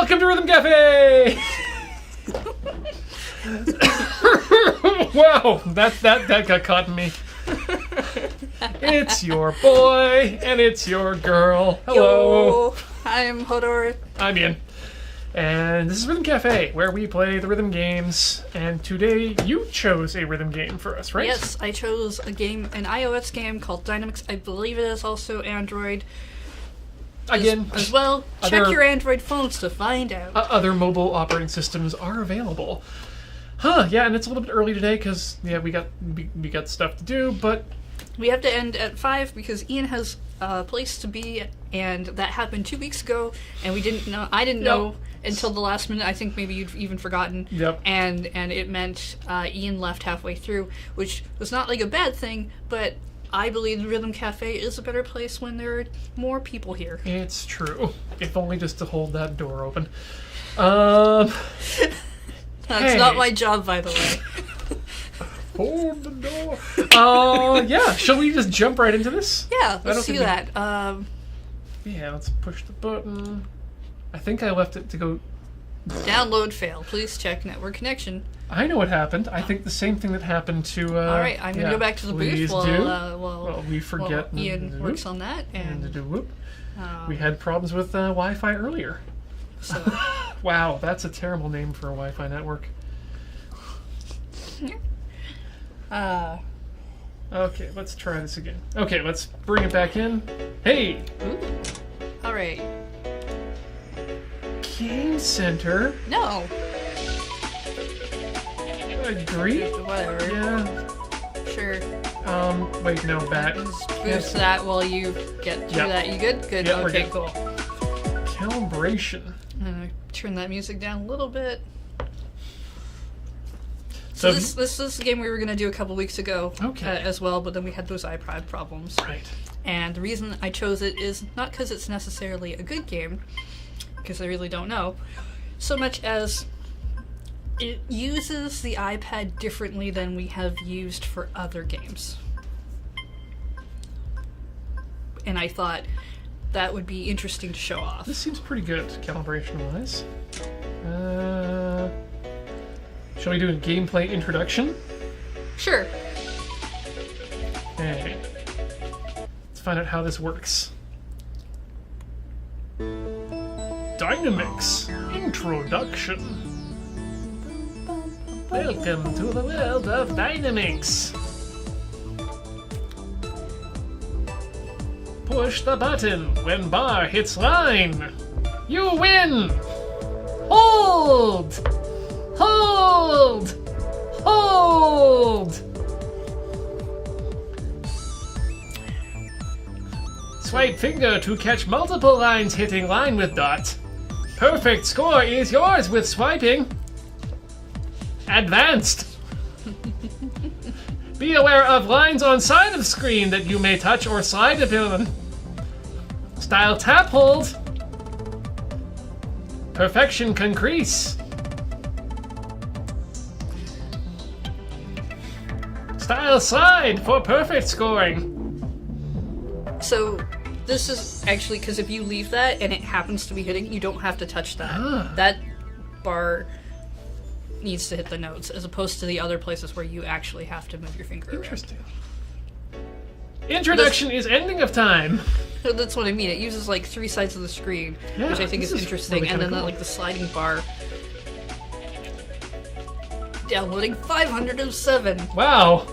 Welcome to Rhythm Cafe! Wow, that got caught in me. It's your boy, and it's your girl. Hello. Yo, I'm Hodor. I'm Ian. And this is Rhythm Cafe, where we play the rhythm games. And today you chose a rhythm game for us, right? Yes, I chose a game, an iOS game called Dynamix. I believe it is also Android. Again, as well. Check your Android phones to find out. Other mobile operating systems are available. Huh, yeah, and it's a little bit early today because, yeah, we got stuff to do, but... We have to end at 5 because Ian has a place to be, and that happened 2 weeks ago, and we didn't know. I didn't know until the last minute. I think maybe you'd even forgotten. Yep. And it meant Ian left halfway through, which was not like a bad thing, but I believe the Rhythm Cafe is a better place when there are more people here. It's true. If only just to hold that door open. That's not my job, by the way. Hold the door. Yeah. Shall we just jump right into this? Yeah, let's do that. Yeah, let's push the button. I think I left it to go... Download fail. Please check network connection. I know what happened. I think the same thing that happened to... Alright, I'm going to go back to the booth while we forget... While Ian works on that. We had problems with Wi-Fi earlier. So. Wow, that's a terrible name for a Wi-Fi network. Okay, let's try this again. Okay, let's bring it back in. Hey! Alright. Game Center? No. Agree? Whatever. Yeah. Sure. Wait, no, back. Just boost that while you get through that. You good? Good. Yep, okay, good. cool. Calibration. I'm gonna turn that music down a little bit. So this is the game we were going to do a couple weeks ago as well, but then we had those iPod problems. Right. And the reason I chose it is not because it's necessarily a good game, because I really don't know, so much as it uses the iPad differently than we have used for other games. And I thought that would be interesting to show off. This seems pretty good, calibration-wise. Shall we do a gameplay introduction? Sure. Hey. Let's find out how this works. Dynamix introduction. Welcome to the world of Dynamix. Push the button when bar hits line. You win! Hold! Hold! Hold! Swipe finger to catch multiple lines hitting line with dot. Perfect score is yours with swiping. Advanced. Be aware of lines on side of screen that you may touch or slide a villain. Style tap hold. Perfection concrease. Style slide for perfect scoring. So this is actually because if you leave that and it happens to be hitting, you don't have to touch that. That bar needs to hit the notes as opposed to the other places where you actually have to move your finger around. Interesting. Introduction is ending of time. That's what I mean. It uses like 3 sides of the screen, which I think is interesting, really and then cool. like the sliding bar. Downloading 507. Wow.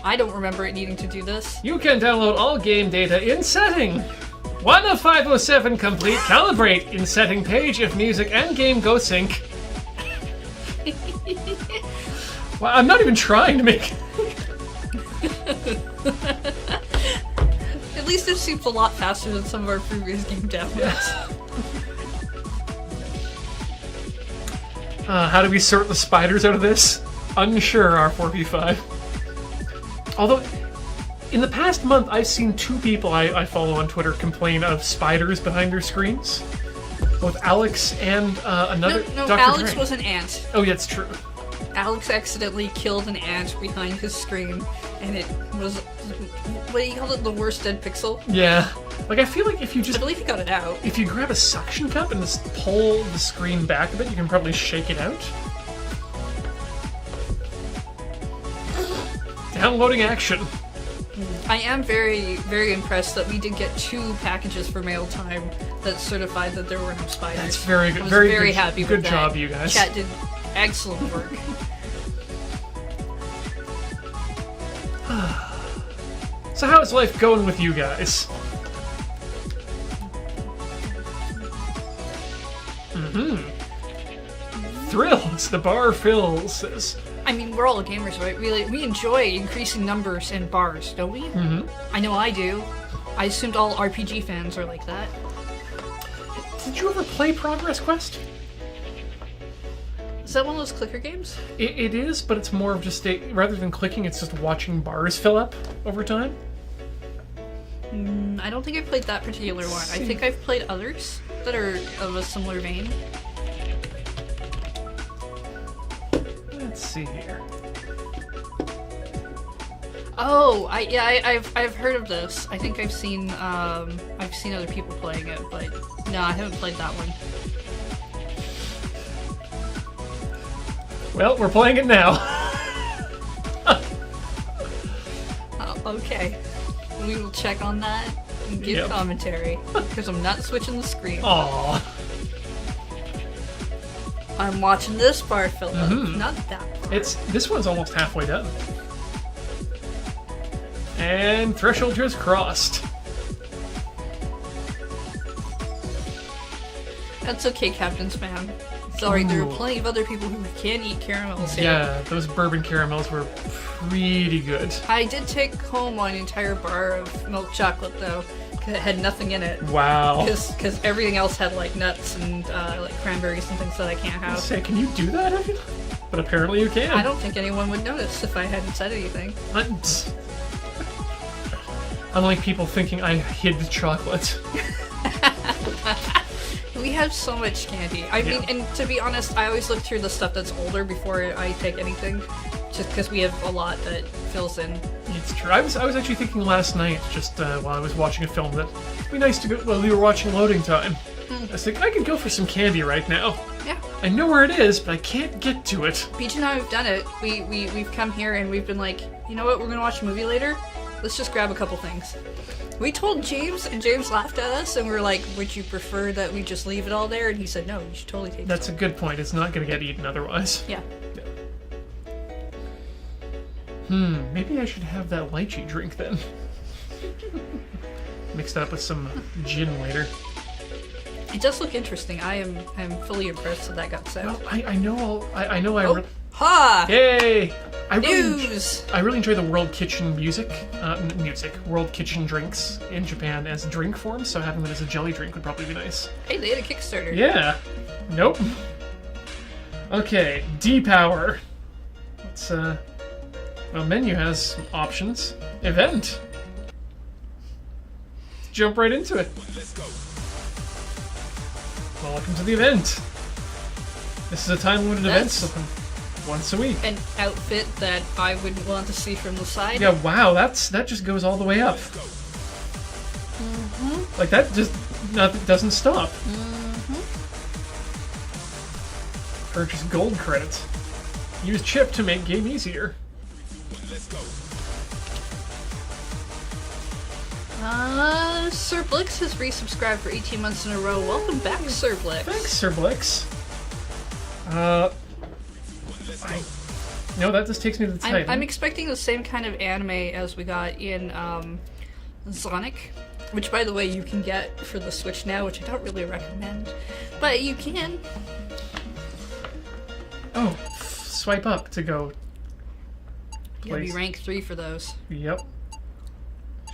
I don't remember it needing to do this. You can download all game data in setting. 1 of 507 complete. Calibrate in setting page if music and game go sync. Well, I'm not even trying to make... At least it seems a lot faster than some of our previous game downloads. How do we sort the spiders out of this? Unsure, R4P5. Although, in the past month, I've seen 2 people I follow on Twitter complain of spiders behind their screens. Both Alex and another... No, Dr. Alex Dre. was an ant. Oh, yeah, it's true. Alex accidentally killed an ant behind his screen, and it was What he called it, the worst dead pixel. Yeah. Like, I feel like if you I just... believe he got it out. If you grab a suction cup and just pull the screen back a bit, you can probably shake it out. Downloading action. I am very, very impressed that we did get 2 packages for mail time that certified that there were no spiders. That's very good. I was very very good, happy with good that. job, you guys. Chat did excellent work. So how's life going with you guys? Thrills. The bar fills. Says. I mean, we're all gamers, right? We enjoy increasing numbers in bars, don't we? Mm-hmm. I know I do. I assumed all RPG fans are like that. Did you ever play Progress Quest? Is that one of those clicker games? It is, but it's more of just rather than clicking, it's just watching bars fill up over time. I don't think I've played that particular one. I think I've played others that are of a similar vein. Let's see here. Oh, I've heard of this. I think I've seen other people playing it, but no, I haven't played that one. Well, we're playing it now. Okay. We will check on that and give commentary, because I'm not switching the screen. Aww. I'm watching this bar fill up, not that bar. This one's almost halfway done. And threshold just crossed. That's okay, Captain Spam. Sorry, there are plenty of other people who can eat caramels here. Yeah, those bourbon caramels were pretty good. I did take home an entire bar of milk chocolate, though, because it had nothing in it. Wow. Because everything else had, like, nuts and, like, cranberries and things that I can't have. Say, can you do that? But apparently you can. I don't think anyone would notice if I hadn't said anything. Unlike people thinking I hid the chocolate. We have so much candy. I mean, and to be honest, I always look through the stuff that's older before I take anything, just because we have a lot that fills in. It's true. I was actually thinking last night, just while I was watching a film, that it'd be nice to go. Well, we were watching Loading Time. I was thinking I could go for some candy right now. Yeah. I know where it is, but I can't get to it. Peach and I have done it. We've come here and we've been like, you know what? We're gonna watch a movie later. Let's just grab a couple things. We told James, and James laughed at us, and we were like, would you prefer that we just leave it all there? And he said, no, you should totally take it. That's a good point. It's not going to get eaten otherwise. Yeah. Maybe I should have that lychee drink then. Mixed up with some gin later. It does look interesting. I am fully impressed that got sent. Well, I know. Ha! Yay! News! I really enjoy the World Kitchen World Kitchen drinks in Japan as drink form, so having that as a jelly drink would probably be nice. Hey, they had a Kickstarter. Yeah. Nope. Okay, D-Power. Let's, well, menu has options. Event. Let's jump right into it. Welcome to the event. This is a time-limited event, so once a week. An outfit that I wouldn't want to see from the side. Yeah, wow, that just goes all the way up. Like that just doesn't stop. Purchase gold credits. Use chip to make game easier. Sir Blix has resubscribed for 18 months in a row. Welcome back, Sir Blix. Thanks, Sir Blix. No, that just takes me to the title. I'm expecting the same kind of anime as we got in Sonic, which, by the way, you can get for the Switch now, which I don't really recommend, but you can. Oh, swipe up to go. You'll be rank 3 for those. Yep.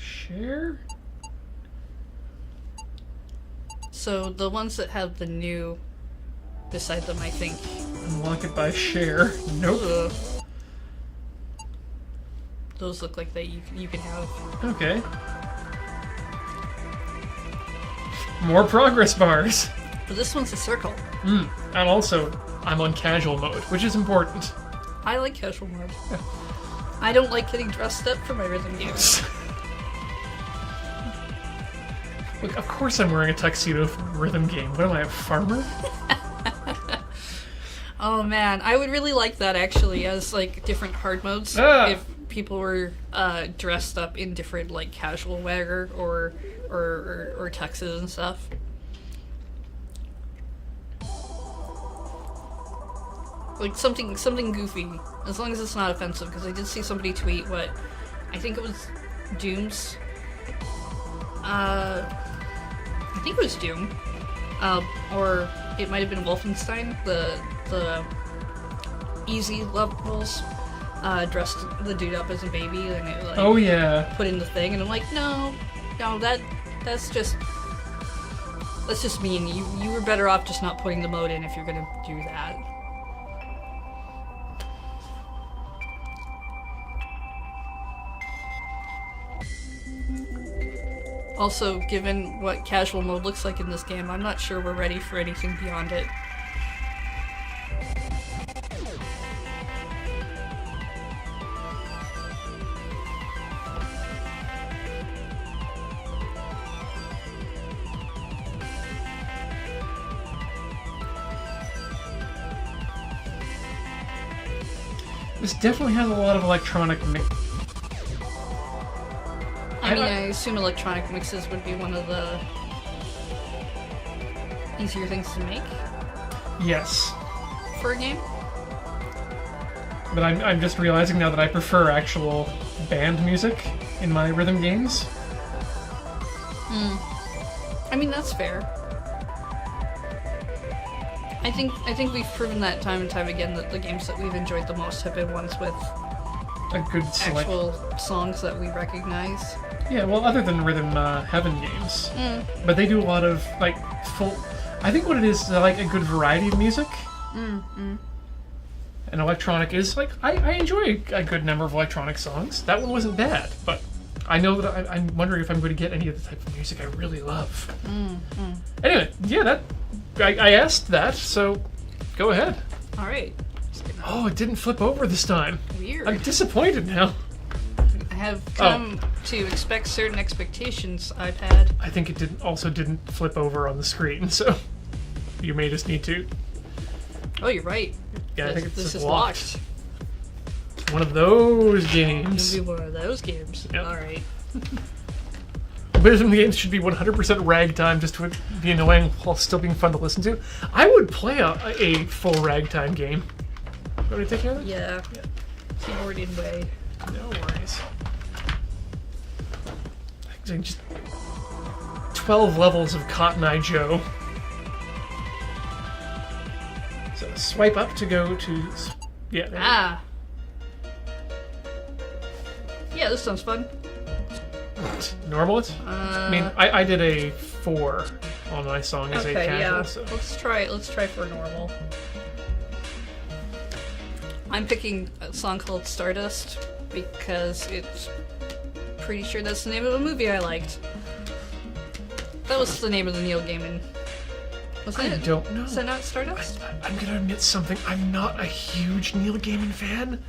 Share? So the ones that have the new beside them, I think. Unlock it by share. Nope. Ugh. Those look like that you can have. Okay. More progress bars. But this one's a circle. And also, I'm on casual mode, which is important. I like casual mode. I don't like getting dressed up for my rhythm games. Look, of course I'm wearing a tuxedo for a rhythm game. What am I, a farmer? Oh man, I would really like that actually as like different hard modes. If people were dressed up in different like casual wear or tuxes and stuff. Like something goofy, as long as it's not offensive. Because I did see somebody tweet what I think it was Doom's. I think it was Doom, or it might have been Wolfenstein. The easy levels dressed the dude up as a baby, and it like oh yeah, put in the thing, and I'm like, no, that's just mean. You were better off just not putting the mode in if you're gonna do that. Also, given what casual mode looks like in this game, I'm not sure we're ready for anything beyond it. This definitely has a lot of electronic I mean, I assume electronic mixes would be one of the easier things to make Yes. for a game. But I'm just realizing now that I prefer actual band music in my rhythm games. I mean, that's fair. I think we've proven that time and time again that the games that we've enjoyed the most have been ones with A good select. actual songs that we recognize. Yeah, well, other than Rhythm Heaven games. But they do a lot of, like, full... I think what it is like, a good variety of music. And electronic is, like... I enjoy a good number of electronic songs. That one wasn't bad, but I know that I'm wondering if I'm going to get any of the type of music I really love. Anyway, yeah, that... I asked that, so go ahead. Alright. Oh, it didn't flip over this time. Weird. I'm disappointed now. I have come to expect certain expectations, iPad. I think it also didn't flip over on the screen, so you may just need to. Oh, you're right. Yeah, I think it's this just is locked. One of those It'll games. be one of those games. Yep. Alright. Rhythm games should be 100% ragtime just to be annoying while still being fun to listen to. I would play a full ragtime game. Want me to take care of it? Yeah. Keyboard in way. No worries. Just 12 levels of Cotton Eye Joe. So swipe up to go to... Yeah. There Ah. Yeah, this sounds fun. Normal it? I mean, I did a 4 on my song as a casual, so... Let's try for normal. I'm picking a song called Stardust because it's pretty sure that's the name of a movie I liked. That was the name of the Neil Gaiman. Wasn't it? I don't know. Is that not Stardust? I'm gonna admit something. I'm not a huge Neil Gaiman fan.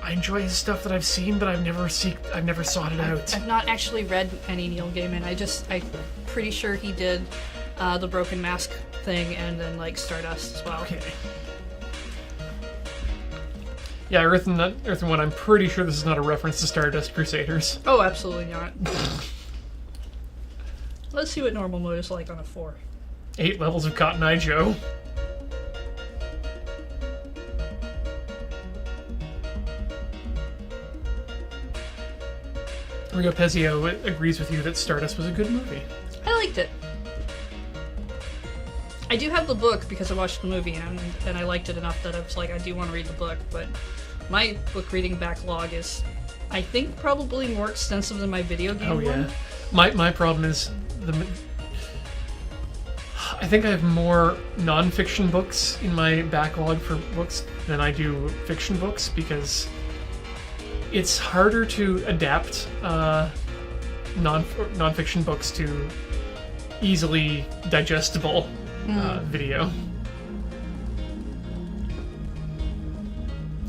I enjoy his stuff that I've seen, but I've never sought it out. I've not actually read any Neil Gaiman. I'm pretty sure he did the Broken Mask thing and then like Stardust as well. Okay. Yeah, Earth and 1, I'm pretty sure this is not a reference to Stardust Crusaders. Oh, absolutely not. Let's see what normal mode is like on a 4. 8 levels of Cotton Eye Joe. Rio Pezio agrees with you that Stardust was a good movie. I liked it. I do have the book because I watched the movie and I liked it enough that I was like, I do want to read the book, but my book reading backlog is, I think, probably more extensive than my video game one. My problem is I think I have more non-fiction books in my backlog for books than I do fiction books because it's harder to adapt non-fiction books to easily digestible video.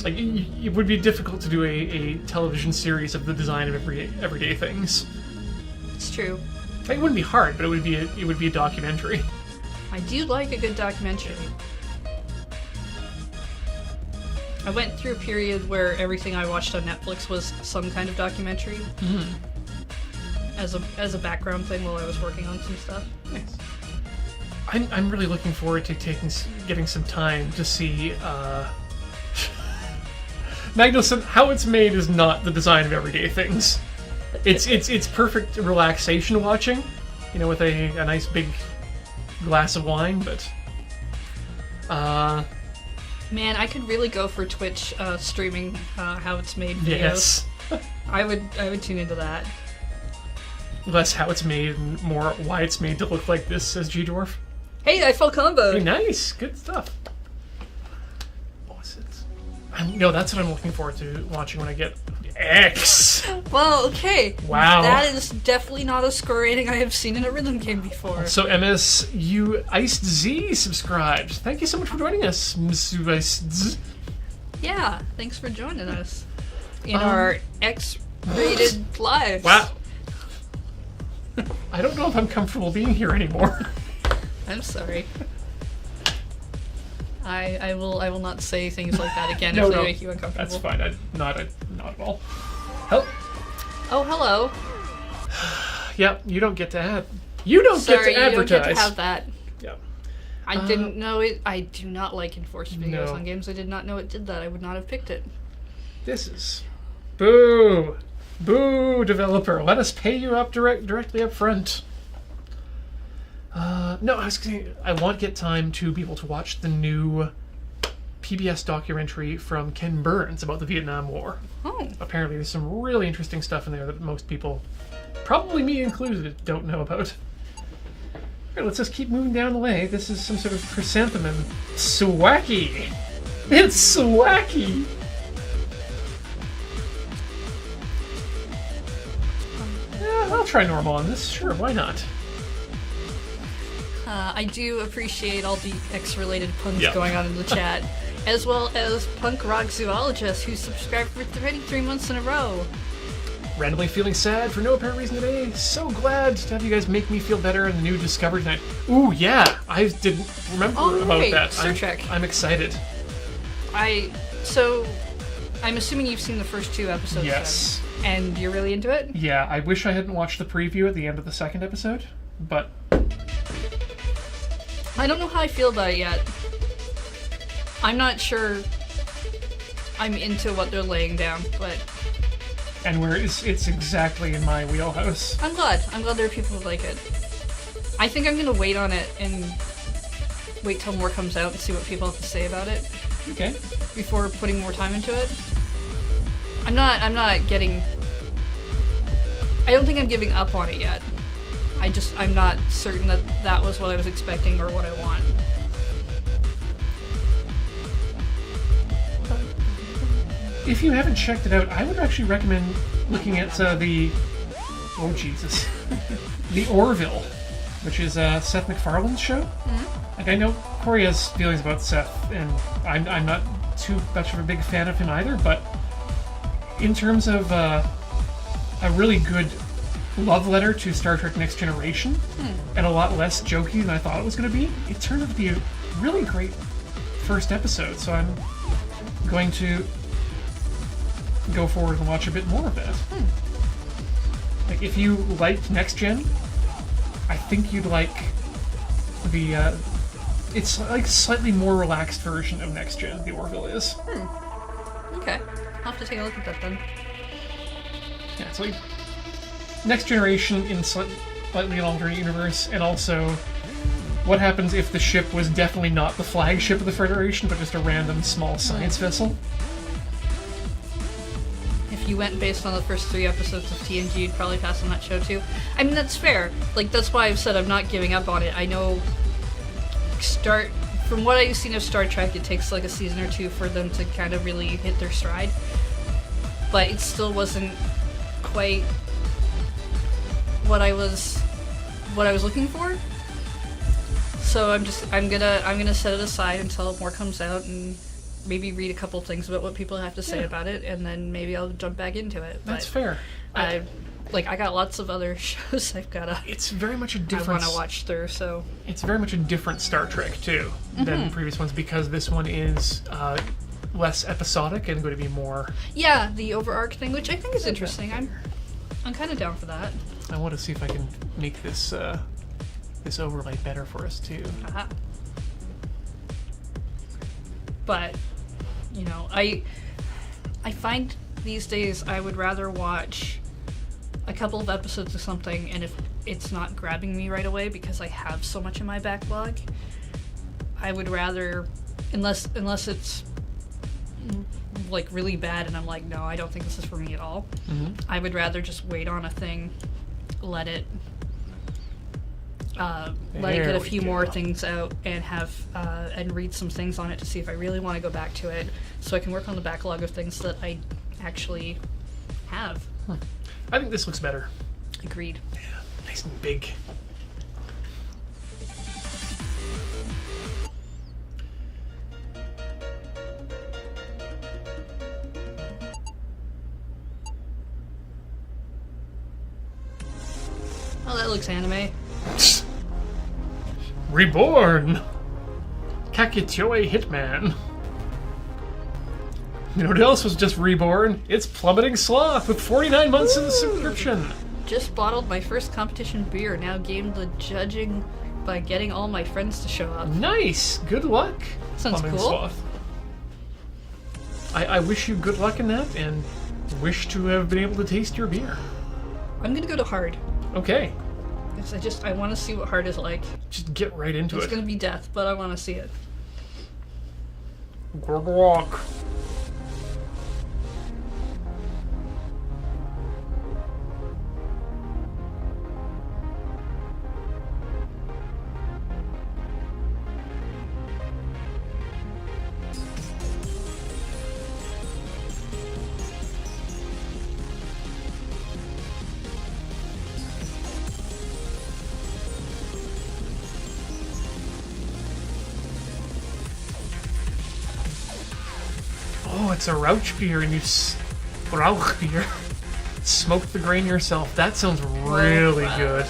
Like, it would be difficult to do a television series of the design of everyday things. It's true. It wouldn't be hard, but it would be a documentary. I do like a good documentary. I went through a period where everything I watched on Netflix was some kind of documentary. As a background thing while I was working on some stuff. Nice. I'm really looking forward to getting some time to see Magnuson. How it's made is not the design of everyday things. It's perfect relaxation watching, with a nice big glass of wine, but man, I could really go for Twitch streaming how it's made videos. Yes. I would tune into that. Less how it's made and more why it's made to look like this, says G-Dwarf. Hey, I fell combo. Hey, nice. Good stuff. What was it? That's what I'm looking forward to watching when I get X. Well, okay. Wow. That is definitely not a score rating I have seen in a rhythm game before. So MSU Iced Z subscribed. Thank you so much for joining us, MSU Iced Z. Yeah, thanks for joining us in our X-rated lives. Wow. I don't know if I'm comfortable being here anymore. I'm sorry. I will not say things like that again if they make you uncomfortable. That's fine. Not at all. Help. Oh, hello. Yep, you don't get to add. You don't get to advertise. You don't get to have that. Yep. I didn't know it. I do not like enforced videos No. on games. I did not know it did that. I would not have picked it. This is boo. Boo, developer. Let us pay you up directly up front. No, I want to get time to be able to watch the new PBS documentary from Ken Burns about the Vietnam War. Oh. Apparently there's some really interesting stuff in there that most people, probably me included, don't know about. Alright, let's just keep moving down the way. This is some sort of chrysanthemum. Swacky! It's swacky! Yeah, I'll try normal on this. Sure, why not? I do appreciate all the X-related puns Yeah. going on in the chat, as well as Punk Rock Zoologist, who subscribed for 33 months in a row. Randomly feeling sad for no apparent reason today. So glad to have you guys make me feel better in the new Discovery tonight. Ooh, yeah, I didn't remember about that. Star Trek. I'm excited. So, I'm assuming you've seen the first 2 episodes. Yes. Then, and you're really into it? Yeah, I wish I hadn't watched the preview at the end of the second episode, but I don't know how I feel about it yet. I'm not sure I'm into what they're laying down, but and where it's exactly in my wheelhouse. I'm glad. I'm glad there are people who like it. I think I'm gonna wait on it and wait till more comes out and see what people have to say about it Okay. before putting more time into it. I'm not getting... I don't think I'm giving up on it yet. I'm not certain that that was what I was expecting or what I want. If you haven't checked it out, I would actually recommend looking at the Orville, which is Seth MacFarlane's show. Mm-hmm. Like, I know Corey has feelings about Seth, and I'm not too much of a big fan of him either, but in terms of a really good love letter to Star Trek Next Generation, and a lot less jokey than I thought it was going to be, it turned out to be a really great first episode, so I'm going to go forward and watch a bit more of that. Like, if you liked Next Gen, I think you'd like the it's like slightly more relaxed version of Next Gen, the Orville is. Okay. I'll have to take a look at that then. Yeah, it's like Next Generation in slightly an alternate universe, and also what happens if the ship was definitely not the flagship of the Federation, but just a random small science vessel. If you went based on the first 3 episodes of TNG, you'd probably pass on that show too. I mean, that's fair. Like, that's why I've said I'm not giving up on it. I know from what I've seen of Star Trek, it takes like a season or 2 for them to kind of really hit their stride. But it still wasn't quite what I was looking for. So I'm gonna set it aside until more comes out and maybe read a couple things about what people have to say about it, and then maybe I'll jump back into it. That's fair. like I got lots of other shows I've gotta. It's very much a I different. want to watch through. So It's very much a different Star Trek too than the previous ones because this one is less episodic and going to be more. yeah, the overarch thing, which I think is interesting. I'm kind of down for that. I want to see if I can make this this overlay better for us too. Uh-huh. But you know, I find these days I would rather watch a couple of episodes of something, and if it's not grabbing me right away because I have so much in my backlog, I would rather, unless it's like really bad and I'm like, no, I don't think this is for me at all. I would rather just wait on a thing, let it get There a we few go. more things out and have and read some things on it to see if I really want to go back to it, so I can work on the backlog of things that I actually have. I think this looks better. Agreed. Nice and big. Oh, that looks anime. Reborn! Kakitoe Hitman. You know what else was just reborn? It's Plummeting Sloth with 49 months in the subscription. Just bottled my first competition beer. Now gained the judging by getting all my friends to show up. Nice! Good luck, Sounds Plummeting cool. Sloth. I wish you good luck in that and wish to have been able to taste your beer. I'm gonna go to hard. Okay, Because I want to see what hard is like. just get right into It's it. gonna be death, but I want to see it. Good luck. Oh, it's a Rauch beer and you Rauch beer. Smoke the grain yourself. That sounds really good.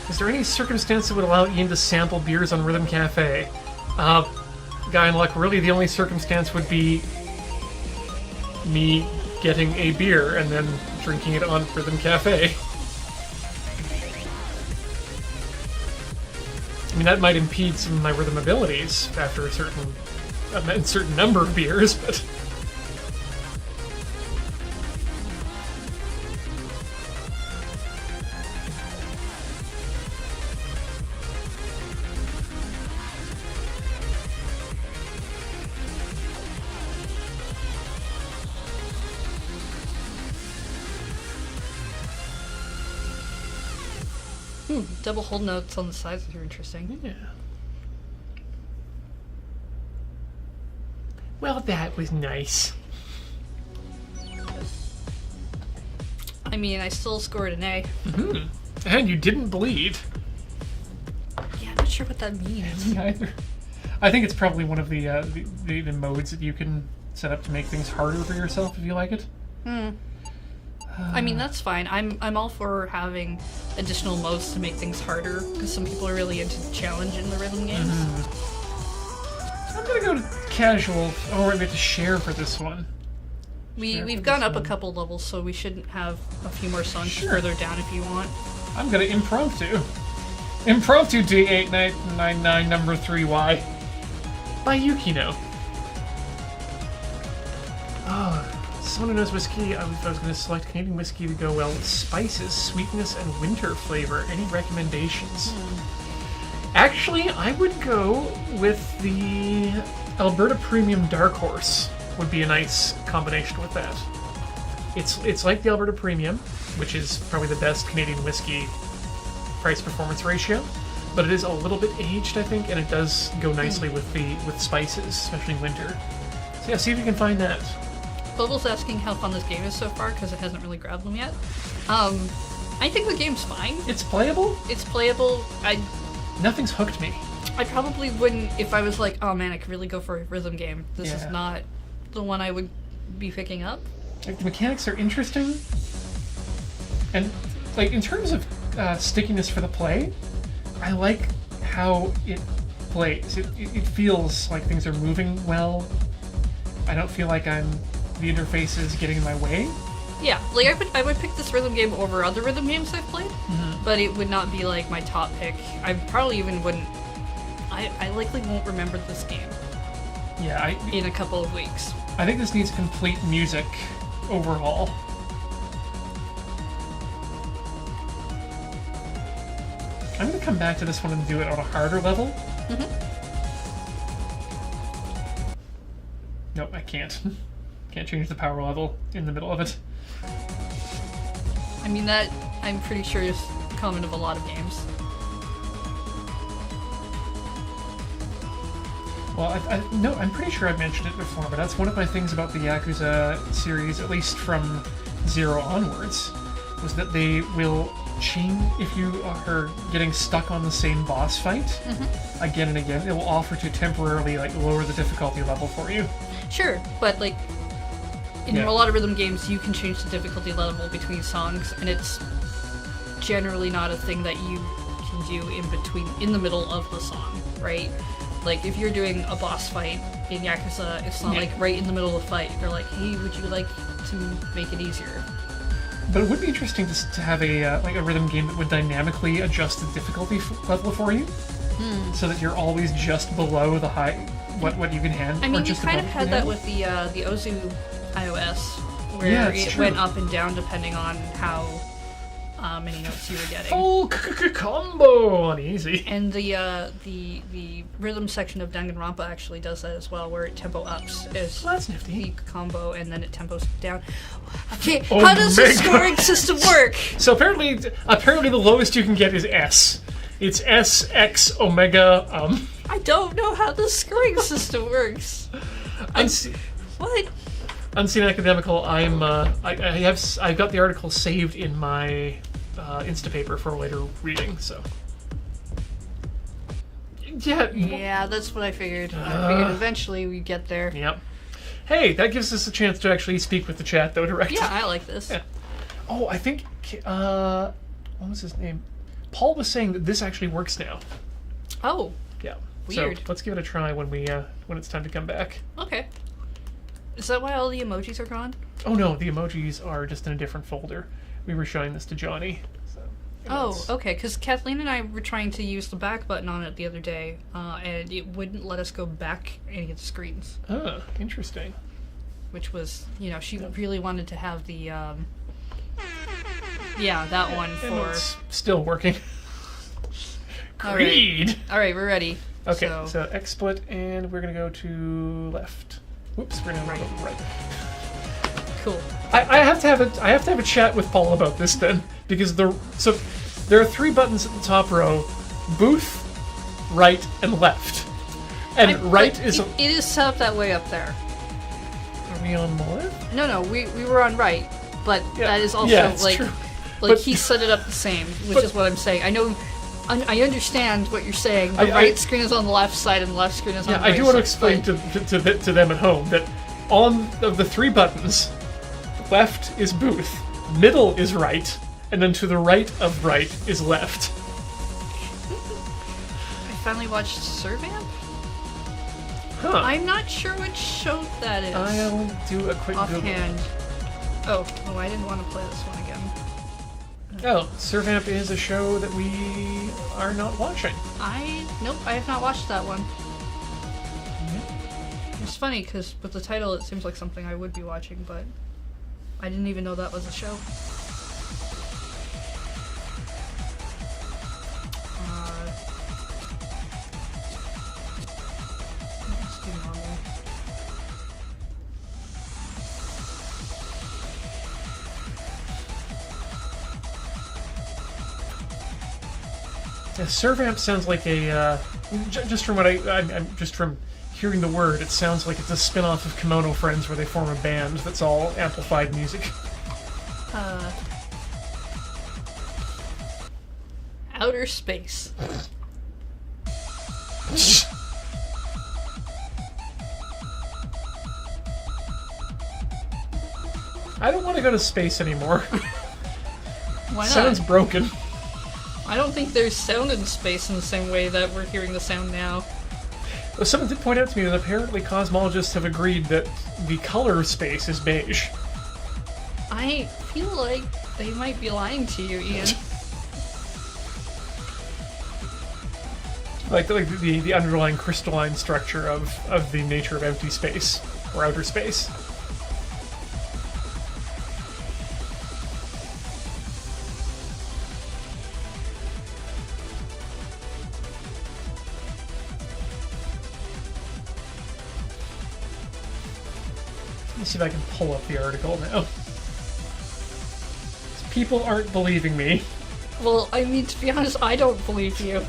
Is there any circumstance that would allow Ian to sample beers on Rhythm Cafe? Guy in luck, really the only circumstance would be me getting a beer and then drinking it on Rhythm Cafe. I mean, that might impede some of my rhythm abilities after a certain number of beers, but... Double hold notes on the sides are interesting. Yeah. Well, that was nice. I mean, I still scored an A. And you didn't bleed. Yeah, I'm not sure what that means. Either. I think it's probably one of the modes that you can set up to make things harder for yourself if you like it. I mean, that's fine. I'm all for having additional modes to make things harder, because some people are really into the challenge in the rhythm games. I'm gonna go to casual. Oh, we're going to share for this one. We've gone up a couple levels, so we shouldn't have a few more songs further down if you want. I'm gonna impromptu. Impromptu D8999 number 3Y by Yukino. Oh, someone who knows whiskey, I was going to select Canadian whiskey to go well with spices, sweetness, and winter flavor. Any recommendations? Actually, I would go with the Alberta Premium Dark Horse. Would be a nice combination with that. It's like the Alberta Premium, which is probably the best Canadian whiskey price-performance ratio, but it is a little bit aged, I think, and it does go nicely with spices, especially in winter. So yeah, see if you can find that. Bubble's asking how fun this game is so far because it hasn't really grabbed them yet. I think the game's fine. It's playable? It's playable. Nothing's hooked me. I probably wouldn't, if I was like, oh man, I could really go for a rhythm game. This is not the one I would be picking up. Like, the mechanics are interesting, and like in terms of stickiness for the play, I like how it plays. It feels like things are moving well. I don't feel like the interface is getting in my way. Yeah, like I would pick this rhythm game over other rhythm games I've played, but it would not be like my top pick. I probably even wouldn't. I likely won't remember this game. Yeah, in a couple of weeks. I think this needs complete music overhaul. I'm gonna come back to this one and do it on a harder level. Nope, I can't. Can't change the power level in the middle of it. I mean, that I'm pretty sure is common of a lot of games. Well, no, I'm pretty sure I've mentioned it before, but that's one of my things about the Yakuza series, at least from 0 onwards, was that they will change if you are getting stuck on the same boss fight again and again. It will offer to temporarily lower the difficulty level for you. Sure, but in a lot of rhythm games, you can change the difficulty level between songs, and it's generally not a thing that you can do in the middle of the song, right? Like, if you're doing a boss fight in Yakuza, it's not like right in the middle of the fight. They're like, hey, would you like to make it easier? But it would be interesting to have a rhythm game that would dynamically adjust the difficulty level for you, so that you're always just below the high what you can handle. I mean, you kind of had that with the Ozu iOS, where it went up and down depending on how many notes you were getting. Full combo on easy. And the rhythm section of Danganronpa actually does that as well, where it tempo ups as that's nifty. the combo, and then it tempos down. Okay, how does the scoring system work? So apparently the lowest you can get is S. It's S, X, Omega. I don't know how the scoring system works. What? Unseen Academical. I've got the article saved in my Instapaper for later reading. So yeah, that's what I figured. I figured eventually we'd get there. Yep. Hey, that gives us a chance to actually speak with the chat, though, directly. Yeah, I like this. Yeah. Oh, I think what was his name? Paul was saying that this actually works now. Oh. Yeah. Weird. So let's give it a try when it's time to come back. Okay. Is that why all the emojis are gone? Oh no, the emojis are just in a different folder. We were showing this to Johnny. So, okay, because Kathleen and I were trying to use the back button on it the other day, and it wouldn't let us go back any of the screens. Oh, interesting. Which was, she really wanted to have the, that one for... It's still working. Creed! Alright, we're ready. Okay, so XSplit, and we're going to go to left. Whoops, we're going to go right. Cool. I have to have a chat with Paul about this then, because there are 3 buttons at the top row: booth, right, and left. And it is set up that way up there. Are we on the left? No, we were on right, but that is also true. But he set it up the same, which is what I'm saying. I understand what you're saying. The right screen is on the left side, and the left screen is on the right side. I do want to explain to them at home that on the 3 buttons, left is booth, middle is right, and then to the right of right is left. I finally watched Servamp? Huh. I'm not sure which show that is. I'll do a quick offhand. Google. Oh, I didn't want to play this one again. Oh, Servamp is a show that we are not watching. Nope, I have not watched that one. It's funny, because with the title it seems like something I would be watching, but I didn't even know that was a show. Let's do normal. A Servamp sounds like a just from what I'm just from hearing the word, it sounds like it's a spin-off of Kimono Friends where they form a band that's all amplified music. Outer space. I don't want to go to space anymore. Why not? Sounds broken. I don't think there's sound in space in the same way that we're hearing the sound now. Well, someone did point out to me that apparently cosmologists have agreed that the color of space is beige. I feel like they might be lying to you, Ian. Like the underlying crystalline structure of the nature of empty space, or outer space. Let me see if I can pull up the article now. People aren't believing me. Well, I mean, to be honest, I don't believe you.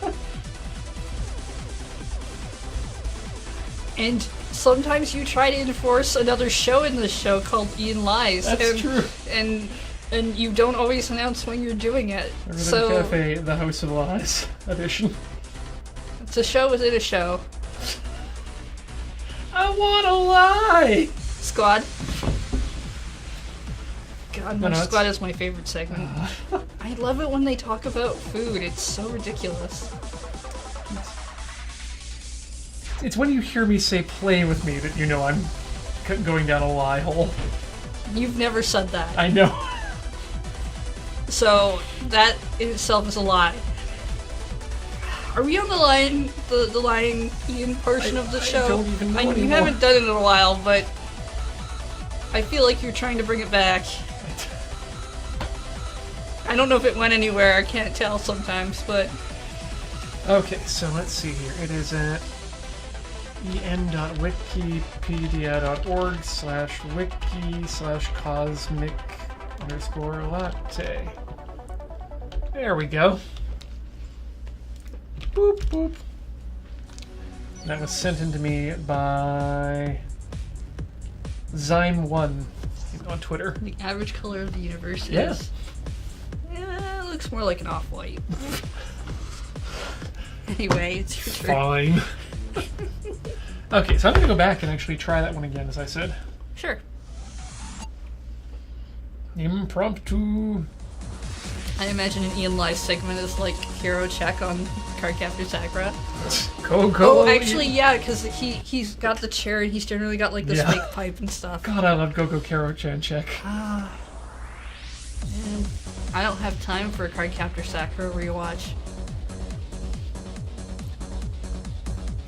And sometimes you try to enforce another show in this show called Ian Lies. That's true. And you don't always announce when you're doing it. Rhythm So Cafe, The House of Lies edition. it's a show within a show. I wanna lie! Squad. God, No, Munch no, Squad is my favorite segment. I love it when they talk about food. It's so ridiculous. It's when you hear me say play with me that you know I'm going down a lie hole. You've never said that. I know. So that in itself is a lie. Are we on the line, the lying Ian portion of the show? I don't even know you anymore. haven't done it in a while, but I feel like you're trying to bring it back. I don't know if it went anywhere. I can't tell sometimes, but Okay, so let's see here. It is at en.wikipedia.org/wiki/cosmic_latte. There we go. Boop, boop. That was sent in to me by Zyme1 on Twitter. the average color of the universe Yeah. is... it looks more like an off-white. Anyway, it's your turn. Fine. Okay, so I'm gonna go back and actually try that one again, as I said. Sure. Impromptu. I imagine an Ian Live segment is like hero check on Cardcaptor Sakura. Go, go. Oh, actually, yeah, because he's got the chair and he's generally got like this Yeah. fake pipe and stuff. God, I love Go-Go Karo-chan check. Man, I don't have time for a Cardcaptor Sakura rewatch.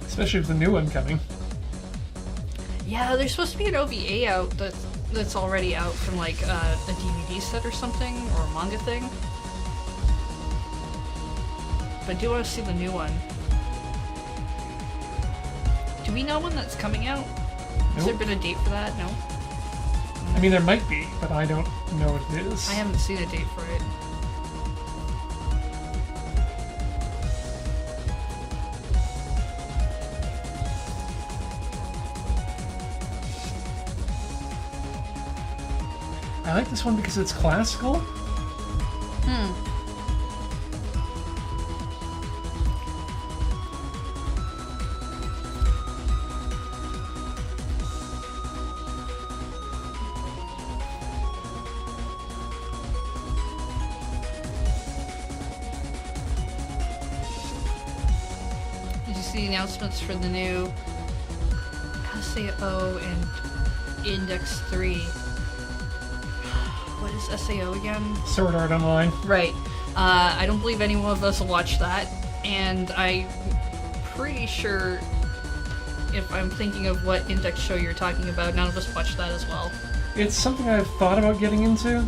Especially with the new one coming. Yeah, there's supposed to be an OVA out that's already out from like a DVD set or something, or a manga thing. But I do want to see the new one. Do we know when that's coming out? Has there Nope. been a date for that? No? I mean, there might be, but I don't know what it is. I haven't seen a date for it. I like this one because it's classical. Did you see the announcements for the new SAO and Index 3? What is SAO again? Sword Art Online. Right. I don't believe any one of us watched that, and I'm pretty sure if I'm thinking of what Index show you're talking about, none of us watched that as well. It's something I've thought about getting into.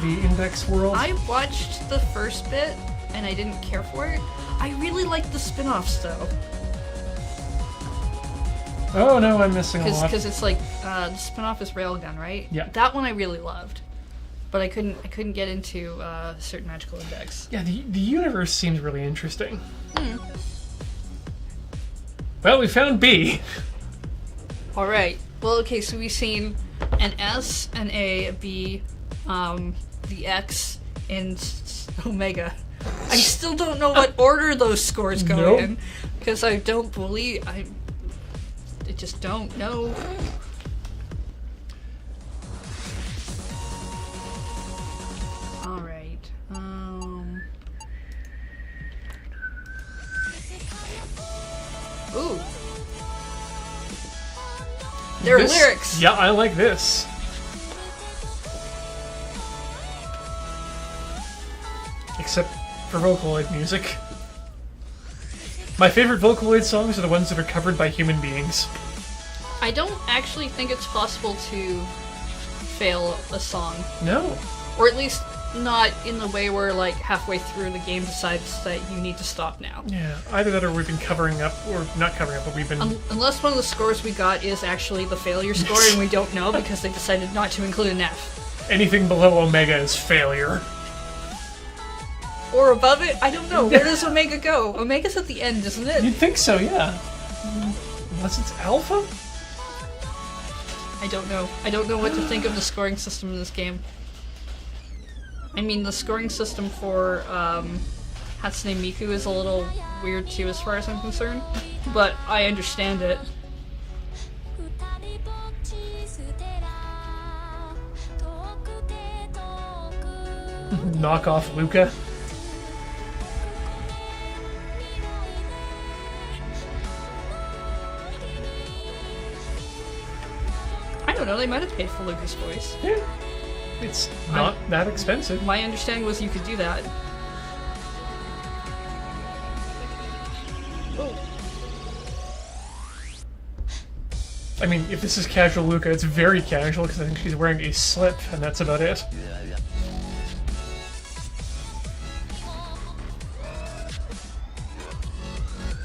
The Index world. I watched the first bit, and I didn't care for it. I really liked the spin-offs, though. Oh no, I'm missing a lot. Because it's like, the spin-off is Railgun, right? Yeah. That one I really loved. but I couldn't get into certain magical index. Yeah, the universe seems really interesting. Well, we found B. All right. Well, okay. So we've seen an S, an A, a B, the X, and Omega. I still don't know what order those scores go in, because I don't believe I just don't know. All right. Ooh. There are lyrics. Yeah, I like this. Except for Vocaloid music. My favorite Vocaloid songs are the ones that are covered by human beings. I don't actually think it's possible to fail a song. No. Or at least not in the way where, like, halfway through the game decides that you need to stop now. Yeah, either that or we've been covering up, or not covering up, but we've been... Unless one of the scores we got is actually the failure score and we don't know because they decided not to include an F. Anything below Omega is failure. Or above it? I don't know. Where does Omega go? Omega's at the end, isn't it? You'd think so, yeah. Unless it's Alpha? I don't know. I don't know what to think of the scoring system in this game. I mean, the scoring system for Hatsune Miku is a little weird too as far as I'm concerned, but I understand it. Knock off Luca. I don't know, they might have paid for Luca's voice. Yeah. It's not that expensive. My understanding was you could do that. I mean, if this is casual Luca, it's very casual because I think she's wearing a slip, and that's about it.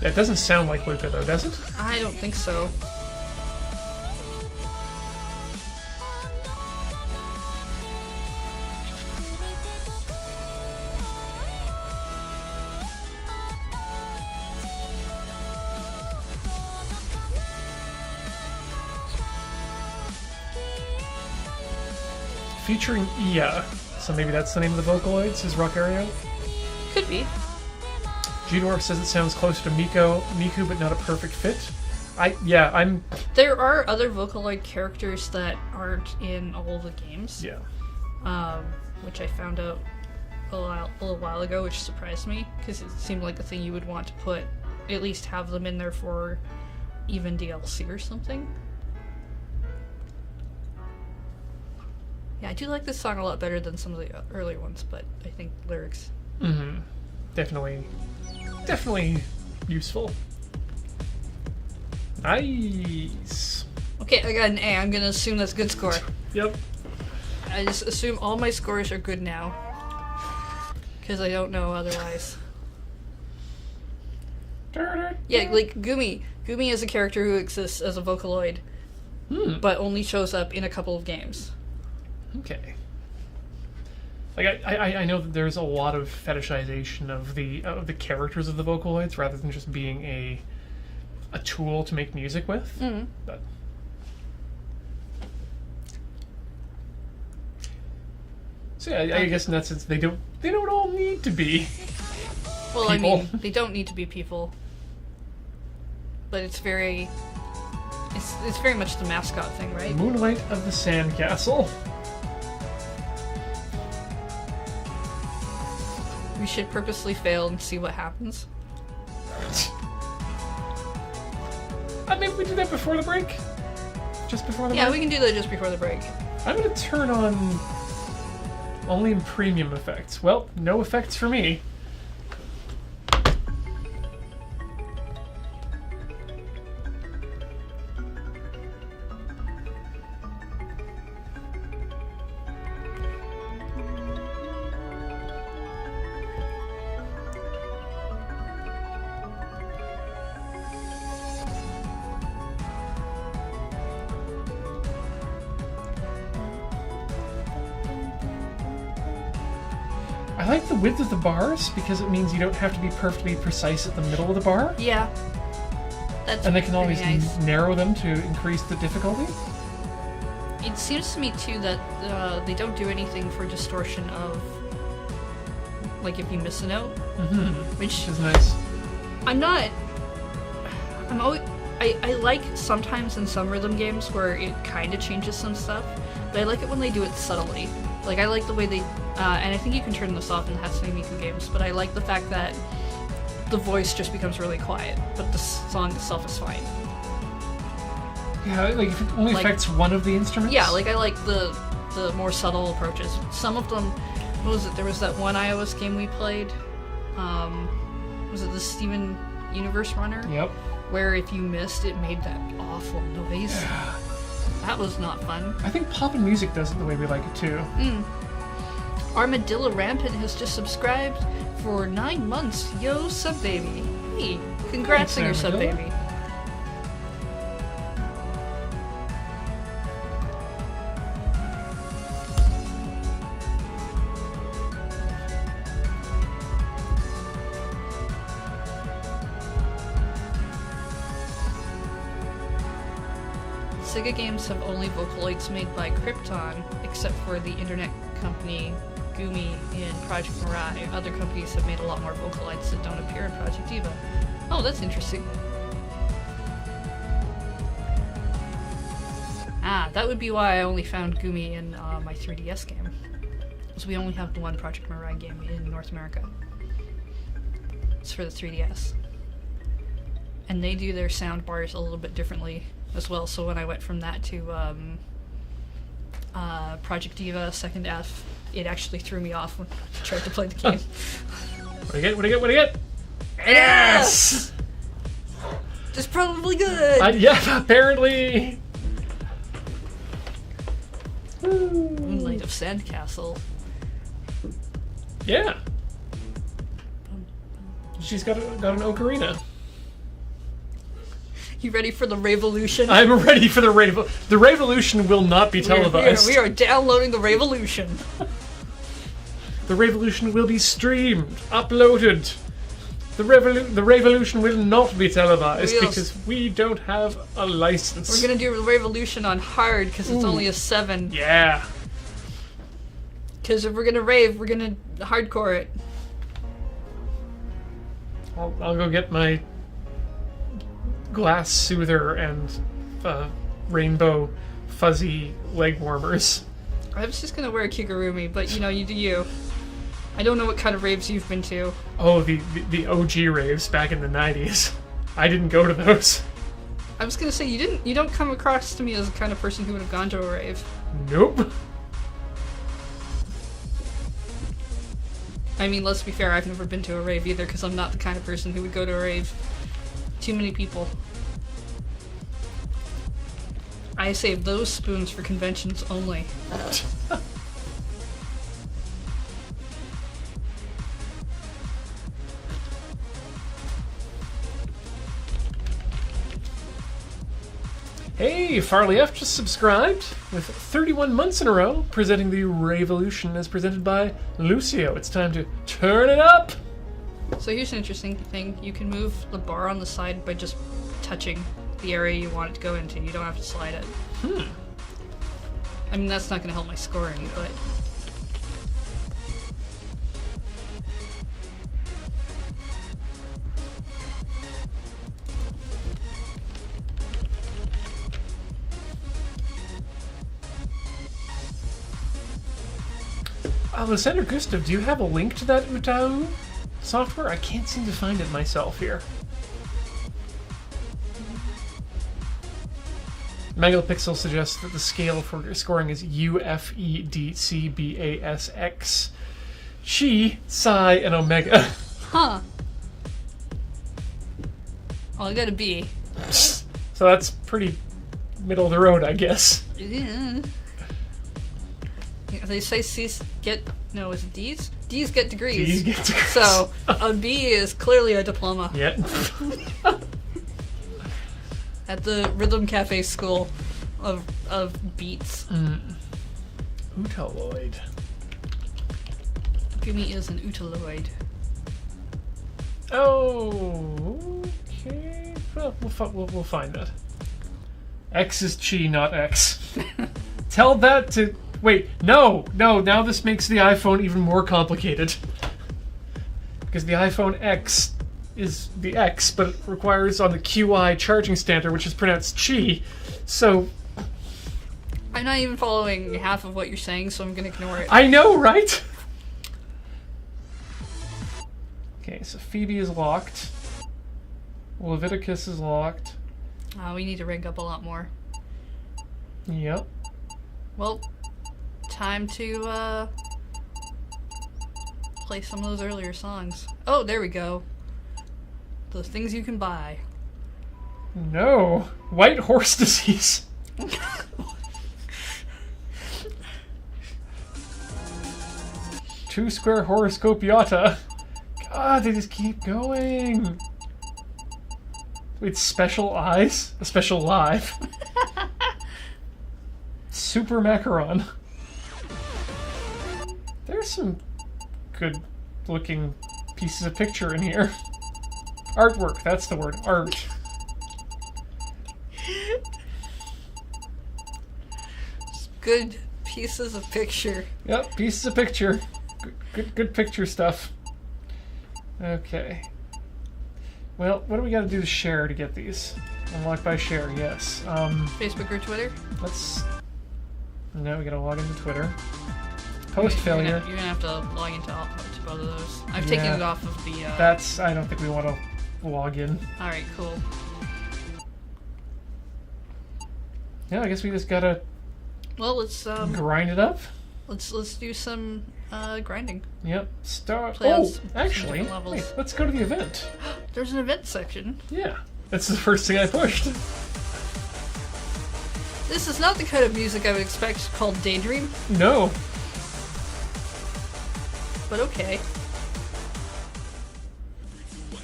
That doesn't sound like Luca, though, does it? I don't think so. Featuring Ia, so maybe that's the name of the Vocaloids, is Rockario? Could be. G-Dwarf says it sounds closer to Miku, but not a perfect fit. There are other Vocaloid characters that aren't in all the games. Yeah. Which I found out a little while ago, which surprised me, because it seemed like a thing you would want to put, at least have them in there for even DLC or something. Yeah, I do like this song a lot better than some of the earlier ones, but I think lyrics. Mm-hmm. Definitely useful. Nice. Okay, I got an A. I'm gonna assume that's a good score. Yep. I just assume all my scores are good now. Because I don't know otherwise. Yeah, like Gumi. Gumi is a character who exists as a Vocaloid, but only shows up in a couple of games. Okay. Like I know that there's a lot of fetishization of the characters of the Vocaloids rather than just being a tool to make music with. Mm-hmm. But so yeah, I guess in that sense they don't all need to be. Well, people. I mean, they don't need to be people, but it's very much the mascot thing, right? Moonlight of the Sandcastle. We should purposely fail and see what happens. Maybe we do that before the break? Just before the break? Yeah, we can do that just before the break. I'm gonna turn on only in premium effects. Well, no effects for me. I like the width of the bars because it means you don't have to be perfectly precise at the middle of the bar. Yeah. That's And they can always nice. narrow them to increase the difficulty. It seems to me too that they don't do anything for distortion of, like, if you miss a note, which is nice. I like sometimes in some rhythm games where it kind of changes some stuff, but I like it when they do it subtly. Like, I like the way they, and I think you can turn this off in the Hatsune Miku games, but I like the fact that the voice just becomes really quiet, but the song itself is fine. Yeah, like if it only affects one of the instruments? Yeah, like I like the more subtle approaches. Some of them, what was it? There was that one iOS game we played. Was it the Steven Universe Runner? Yep. Where if you missed, it made that awful noise. Yeah. That was not fun. I think Poppin' Music does it the way we like it too. Armadillo Rampant has just subscribed for 9 months. Yo, sub baby. Hey, congrats on your sub baby. Sega games have only Vocaloids made by Krypton, except for the internet company Gumi in Project Mirai. Other companies have made a lot more Vocaloids that don't appear in Project Diva. Oh, that's interesting. Ah, that would be why I only found Gumi in my 3DS game. Because we only have the one Project Mirai game in North America. It's for the 3DS. And they do their sound bars a little bit differently as well, so when I went from that to Project Diva, second F, it actually threw me off when I tried to play the game. What do you get? What do you get? What do you get? Yes! That's probably good! Yeah, apparently! Moonlight of Sandcastle. Yeah. She's got an ocarina. You ready for the Revolution? I'm ready for the Revolution. The Revolution will not be televised. We are downloading the Revolution. The Revolution will be streamed, uploaded. The Revolution will not be televised because we don't have a license. We're gonna do the Revolution on hard because it's only a 7. Yeah. Because if we're gonna rave, we're gonna hardcore it. I'll go get my glass soother and rainbow fuzzy leg warmers. I was just gonna wear a Kigurumi, but you know, you do you. I don't know what kind of raves you've been to. Oh, the OG raves back in the 90s. I didn't go to those. I was gonna say you don't come across to me as the kind of person who would have gone to a rave. Nope. I mean, let's be fair, I've never been to a rave either because I'm not the kind of person who would go to a rave. Too many people. I save those spoons for conventions only. Hey, Farley F just subscribed with 31 months in a row, presenting the Revolution as presented by Lucio. It's time to turn it up! So here's an interesting thing. You can move the bar on the side by just touching the area you want it to go into. You don't have to slide it. I mean, that's not going to help my scoring, but... Alessandro Gustav, do you have a link to that Utau software? I can't seem to find it myself here. Megapixel suggests that the scale for scoring is UFEDCBASX. Chi, Psi, and Omega. Huh. Well, I got a B. So that's pretty middle of the road, I guess. Yeah. They say C's get... No, is it D's? D's get degrees. D's get degrees. So, a B is clearly a diploma. Yeah. At the Rhythm Cafe School of Beats. Utaloid. Gumi is an utaloid. Oh, okay. Well, we'll find that. X is chi, not X. Tell that to... Wait, no! Now this makes the iPhone even more complicated. Because the iPhone X is the X, but it requires on the QI charging standard, which is pronounced chi. So... I'm not even following half of what you're saying, so I'm gonna ignore it. I know, right? Okay, so Phoebe is locked. Leviticus is locked. We need to rank up a lot more. Yep. Well, time to play some of those earlier songs. Oh, there we go. Those things you can buy. No. White horse disease. Two square horoscopiata. God, they just keep going. Wait, special eyes? A special live? Super macaron. There's some good looking pieces of picture in here. Artwork, that's the word. Art. Good pieces of picture. Yep, pieces of picture. Good picture stuff. Okay. Well, what do we got to do to share to get these? Unlock by share, yes. Facebook or Twitter? Let's... No, we gotta log into Twitter. Post failure. You're gonna have to log into both of those. I've taken it off of the... That's... I don't think we want to log in. Alright, cool. Yeah, I guess we just gotta... Well, let's... grind it up? Let's do some grinding. Yep. Start... Play on Oh, some actually, different levels. wait, let's go to the event. There's an event section. Yeah. That's the first thing I pushed. This is not the kind of music I would expect called Daydream, No. but okay.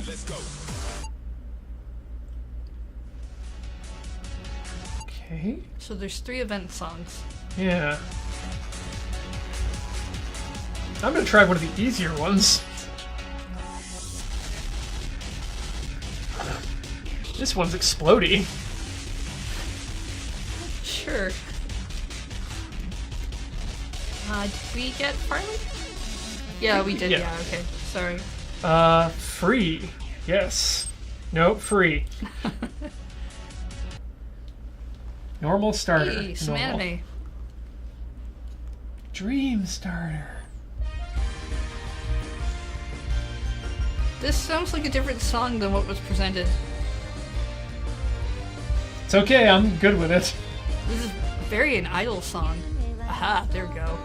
Let's go. Okay. So there's 3 event songs. Yeah. I'm gonna try one of the easier ones. This one's explodey. Sure. Did we get Farley? Yeah, we did. Yeah. Yeah, okay. Sorry. Free. Yes. Nope, free. Normal starter. Hey, some Normal. anime. Dream starter. This sounds like a different song than what was presented. It's okay, I'm good with it. This is very an idol song. Aha, there we go.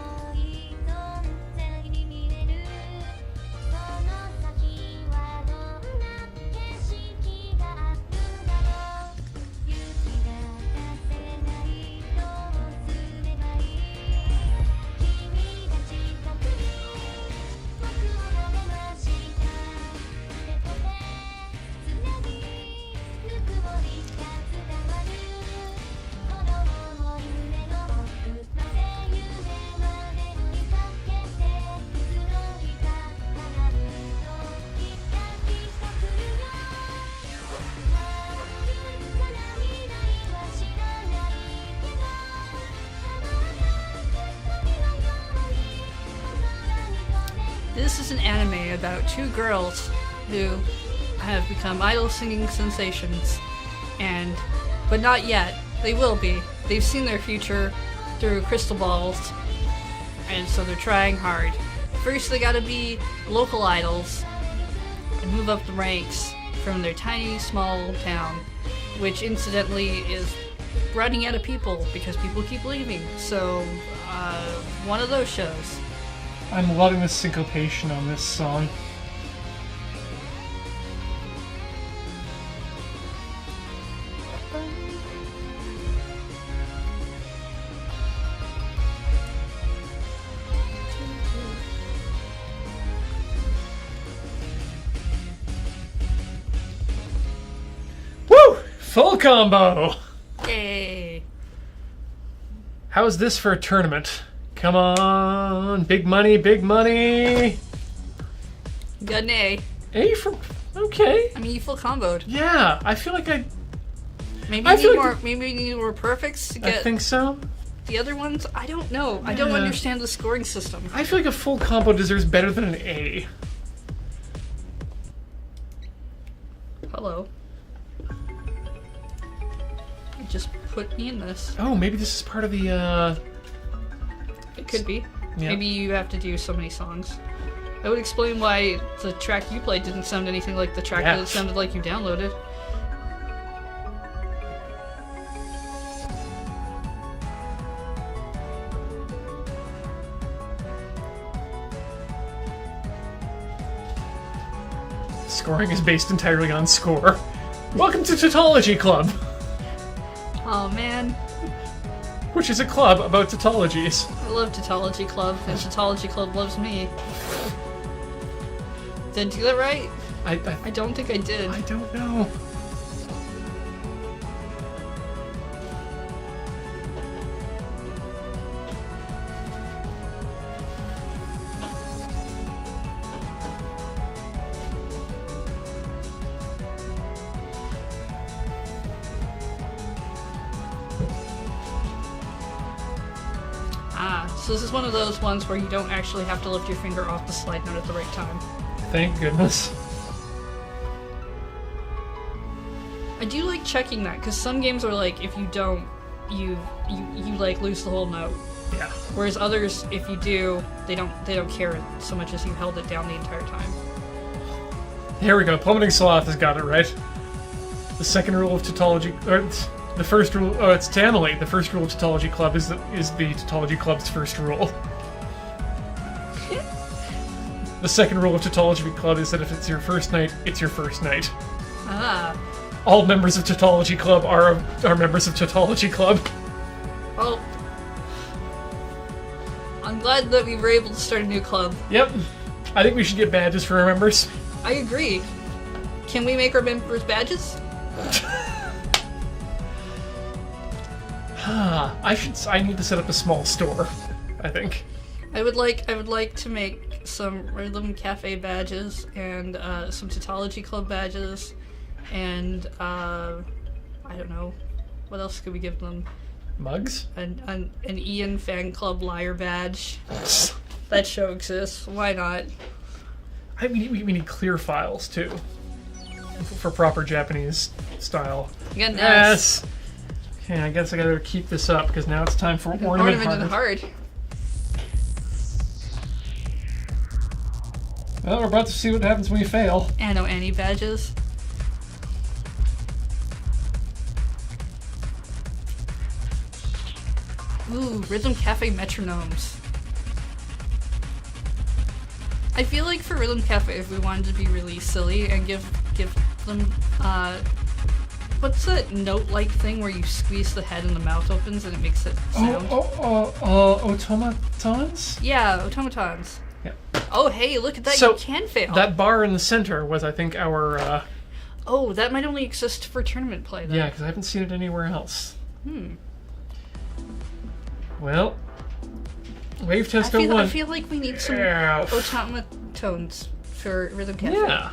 This is an anime about 2 girls who have become idol singing sensations, but not yet. They will be. They've seen their future through crystal balls, and so they're trying hard. First, they gotta be local idols and move up the ranks from their tiny, small town, which incidentally is running out of people because people keep leaving. So, one of those shows. I'm loving the syncopation on this song. Woo! Full combo! Yay! How's this for a tournament? Come on. Big money, big money. Got an A. A for... Okay. I mean, you full comboed. Yeah, I feel like I... Maybe I you feel need like more. Maybe you need more perfects to I get think so. the other ones. I don't know. I don't Yeah. understand the scoring system. I feel like a full combo deserves better than an A. Hello. Just put me in this. Oh, maybe this is part of the, It could be. Yeah. Maybe you have to do so many songs. That would explain why the track you played didn't sound anything like the track Yeah. that it sounded like you downloaded. Scoring is based entirely on score. Welcome to Tautology Club, Oh man, which is a club about tautologies. I love Tautology Club, and Tautology Club loves me. Did I do that right? I don't think I did. I don't know. So this is one of those ones where you don't actually have to lift your finger off the slide note at the right time. Thank goodness. I do like checking that, because some games are like, if you don't, you like lose the whole note. Yeah. Whereas others, if you do, they don't care so much as you held it down the entire time. Here we go. Plummeting Sloth has got it right. The second rule of tautology, or the first rule. Oh, it's Tamale. The first rule of Tautology Club is the Tautology Club's first rule. The second rule of Tautology Club is that if it's your first night, it's your first night. Ah. All members of Tautology Club are members of Tautology Club. Well, I'm glad that we were able to start a new club. Yep. I think we should get badges for our members. I agree. Can we make our members badges? I need to set up a small store, I think. I would like to make some Rhythm Cafe badges and some Tautology Club badges, and I don't know, what else could we give them? Mugs? An Ian Fan Club Liar badge. That show exists. Why not? We need clear files too, for proper Japanese style. You got an Yes. Okay, I guess I gotta keep this up because now it's time for ornament and heart. heart. Well, we're about to see what happens when we fail. Anno Annie badges. Ooh, Rhythm Cafe metronomes. I feel like for Rhythm Cafe, if we wanted to be really silly and give them, what's that note-like thing where you squeeze the head and the mouth opens and it makes it sound? Automatons? Yeah, automatons. Yeah. Oh, hey, look at that, So, you can fail. That bar in the center was, I think, our, Oh, that might only exist for tournament play, then. Yeah, because I haven't seen it anywhere else. Well, wave test 01. I feel like we need some automatones for Rhythm Cafe. Yeah.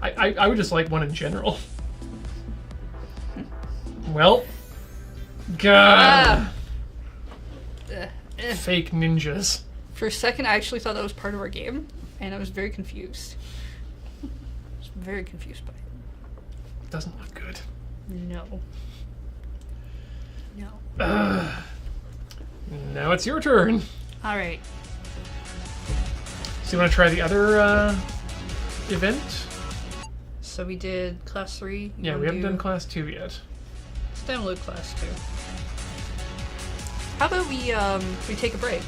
I would just like one in general. Well, God. Fake ninjas. For a second, I actually thought that was part of our game, and I was very confused. I was very confused by it. Doesn't look good. No. No. Now it's your turn. Alright. So you want to try the other event? So we did Class 3. Yeah, we haven't done Class 2 yet. Let's download Class 2. How about we take a break?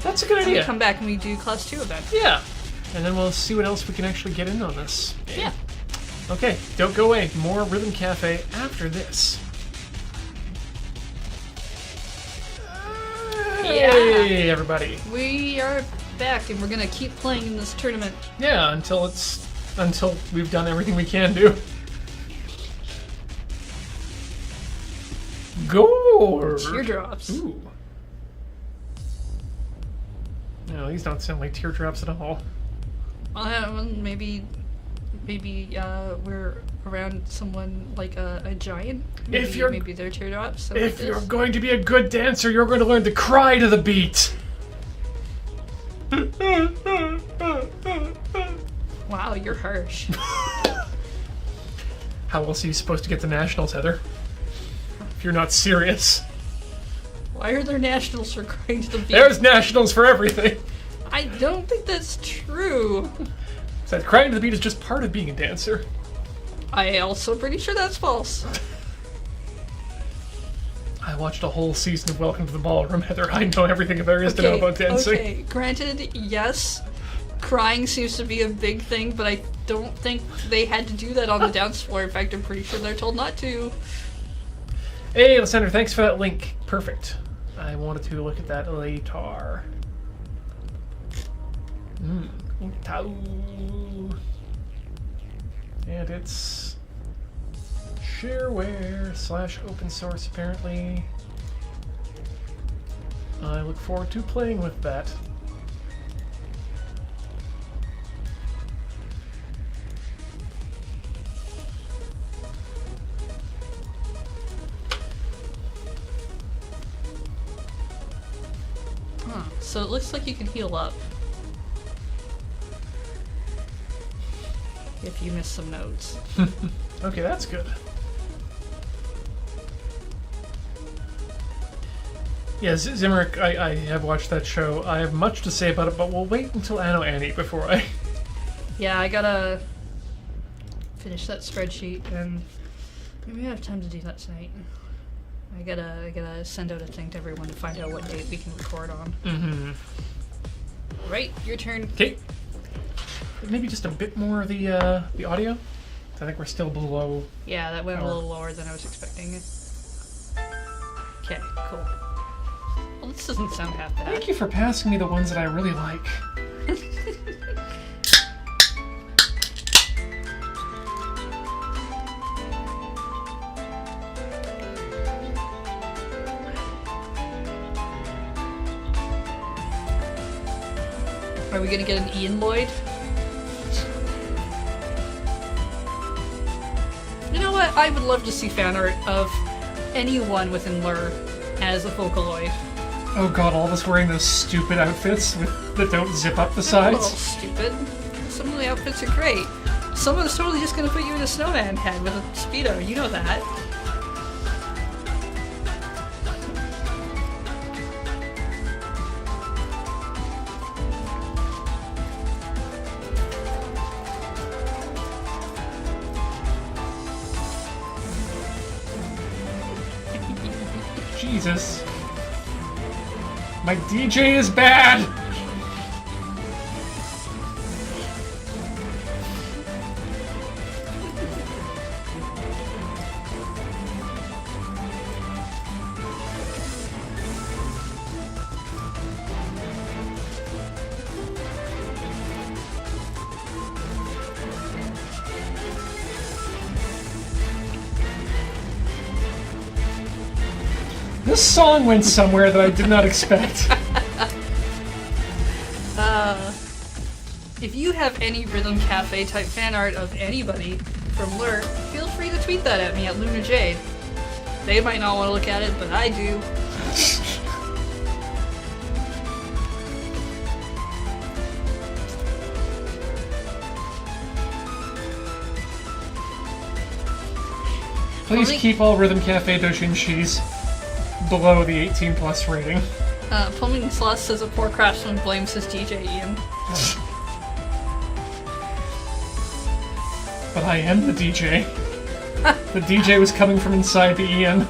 That's a good And we idea. come back and we do Class 2 event. Yeah. And then we'll see what else we can actually get in on this. Yeah. Okay, don't go away. More Rhythm Cafe after this. Hey, everybody. We are back and we're gonna keep playing in this tournament. Yeah, until we've done everything we can do. Gorge. Teardrops. Ooh. No, these don't sound like teardrops at all. Maybe we're around someone like a giant. Maybe they're teardrops. If you're going to be a good dancer, you're going to learn to cry to the beat. Wow, you're harsh. How else are you supposed to get to nationals, Heather? If you're not serious. Why are there nationals for crying to the beat? There's nationals for everything. I don't think that's true. So crying to the beat is just part of being a dancer. I also pretty sure that's false. I watched a whole season of Welcome to the Ballroom, Heather. I know everything there is to know about dancing. Okay, granted, yes, crying seems to be a big thing, but I don't think they had to do that on the dance floor. In fact, I'm pretty sure they're told not to. Hey, Lysander, thanks for that link. Perfect. I wanted to look at that later. And it's shareware / open source, apparently. I look forward to playing with that. So it looks like you can heal up if you miss some notes. Okay, that's good. Yeah, Zimmerich, I have watched that show. I have much to say about it, but we'll wait until Anno Annie before I... Yeah, I gotta finish that spreadsheet, and maybe I have time to do that tonight. I gotta send out a thing to everyone to find out what date we can record on. Mm-hmm. Right, your turn. Okay. Maybe just a bit more of the audio. I think we're still below. Yeah, that went a little lower than I was expecting. Okay, cool. Well, this doesn't sound half bad. Thank you for passing me the ones that I really like. Are we gonna get an Ian Lloyd? You know what? I would love to see fan art of anyone within Lure as a Vocaloid. Oh god, all of us wearing those stupid outfits that don't zip up the A sides? little stupid. Some of the outfits are great. Someone's totally just gonna put you in a snowman head with a Speedo, you know that. Jesus. My DJ is bad! This song went somewhere that I did not expect. If you have any Rhythm Cafe type fan art of anybody from Lure, feel free to tweet that at me at Luna Jade. They might not want to look at it, but I do. Please keep all Rhythm Cafe doujinshis below the 18 plus rating. Plumbing Sloth says a poor craftsman blames his DJ Ian. But I am the DJ. The DJ was coming from inside the Ian.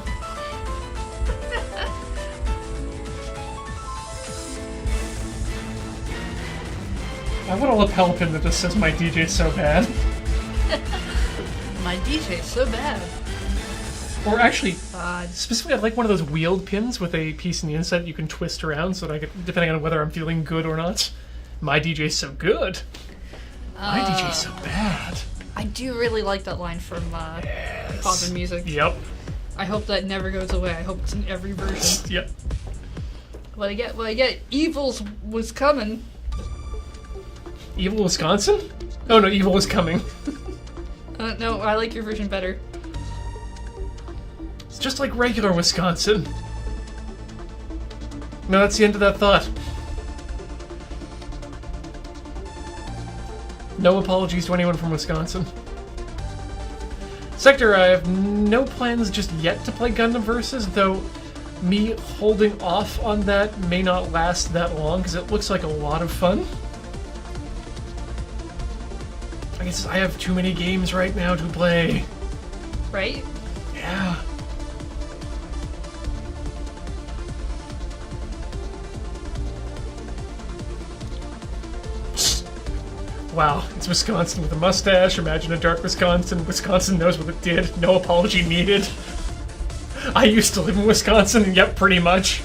I want a lapel pin that just says my DJ's so bad. My DJ's so bad. Or actually, specifically I'd like one of those wheeled pins with a piece in the inside that you can twist around so that I can, depending on whether I'm feeling good or not. My DJ's so good. My DJ's so bad. I do really like that line from Yes. Poppin' Music. Yep. I hope that never goes away. I hope it's in every version. Yep. What I get. Evils was coming. Evil Wisconsin? Oh no, Evil was coming. No, I like your version better. It's just like regular Wisconsin. No, that's the end of that thought. No apologies to anyone from Wisconsin. Sector, I have no plans just yet to play Gundam Versus, though me holding off on that may not last that long, because it looks like a lot of fun. I guess I have too many games right now to play. Right? Yeah. Wow, it's Wisconsin with a mustache. Imagine a dark Wisconsin. Wisconsin knows what it did. No apology needed. I used to live in Wisconsin, yep, pretty much.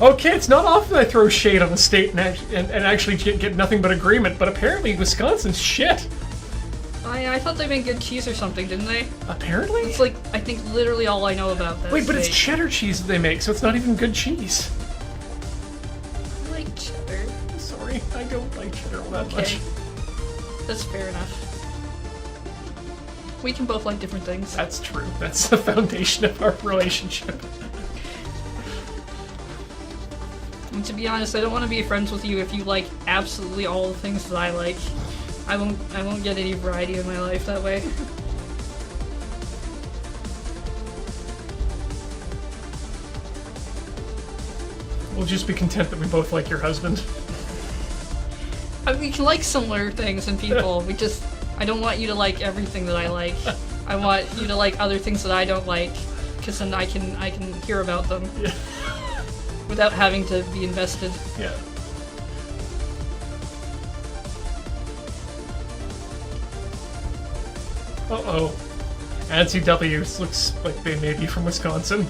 Okay, it's not often I throw shade on the state and actually get nothing but agreement, but apparently Wisconsin's shit. I thought they made good cheese or something, didn't they? Apparently? It's like, I think literally all I know about that. Wait, but it's cheddar cheese that they make, so it's not even good cheese. I like cheddar. Sorry, I don't like cheddar all that Okay. much. That's fair enough. We can both like different things. That's true. That's the foundation of our relationship. And to be honest, I don't want to be friends with you if you like absolutely all the things that I like. I won't get any variety in my life that way. We'll just be content that we both like your husband. I mean, we can like similar things in people. I don't want you to like everything that I like. I want you to like other things that I don't like, because then I can hear about them. Yeah. Without having to be invested. Yeah. Uh-oh. ANSI looks like they may be from Wisconsin.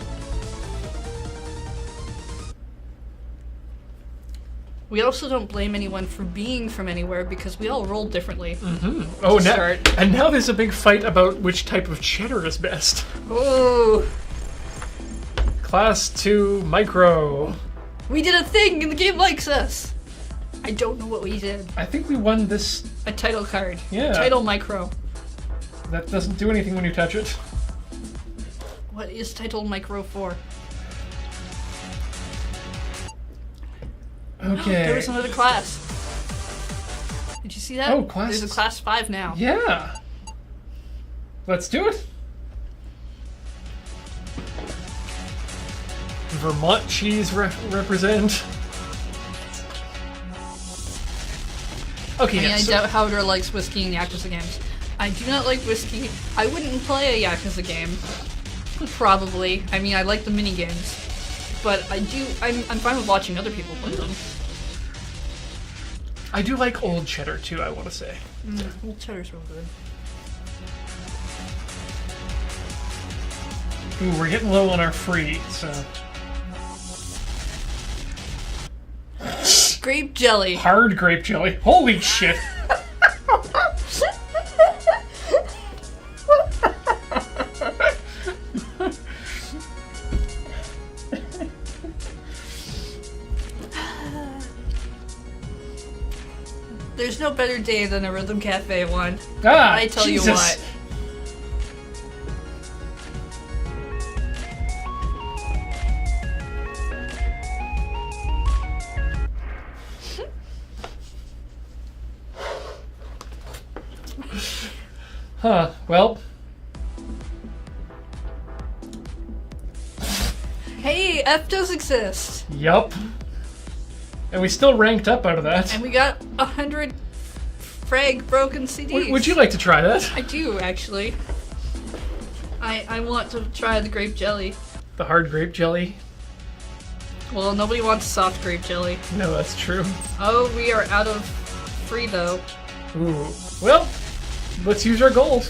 We also don't blame anyone for being from anywhere because we all roll differently. Mm-hmm. Oh, now, start. and now there's a big fight about which type of cheddar is best. Oh, Class 2 Micro. we did a thing and the game likes us. I don't know what we did. I think we won this. A title card. Yeah. Title micro. That doesn't do anything when you touch it. What is title micro for? Okay. There was another class. Did you see that? Oh, class. There's a class 5 now. Yeah. Let's do it. Vermont cheese represent. Okay, I mean, yeah, I so- doubt Howder likes whiskey and Yakuza games. I do not like whiskey. I wouldn't play a Yakuza game. Probably. I mean, I like the mini games. But I'm fine with watching other people play them. I do like old cheddar too, I want to say. Old cheddar's real good. Ooh, we're getting low on our free, so. Grape jelly. Hard grape jelly. Holy shit! There's no better day than a Rhythm Cafe one. Ah, I tell Jesus. you what. Huh, well. Hey, F does exist. Yup. And we still ranked up out of that. And we got 100 frag broken CDs. Would you like to try that? I do, actually. I want to try the grape jelly. The hard grape jelly? Well, nobody wants soft grape jelly. No, that's true. Oh, we are out of free, though. Ooh. Well, let's use our gold.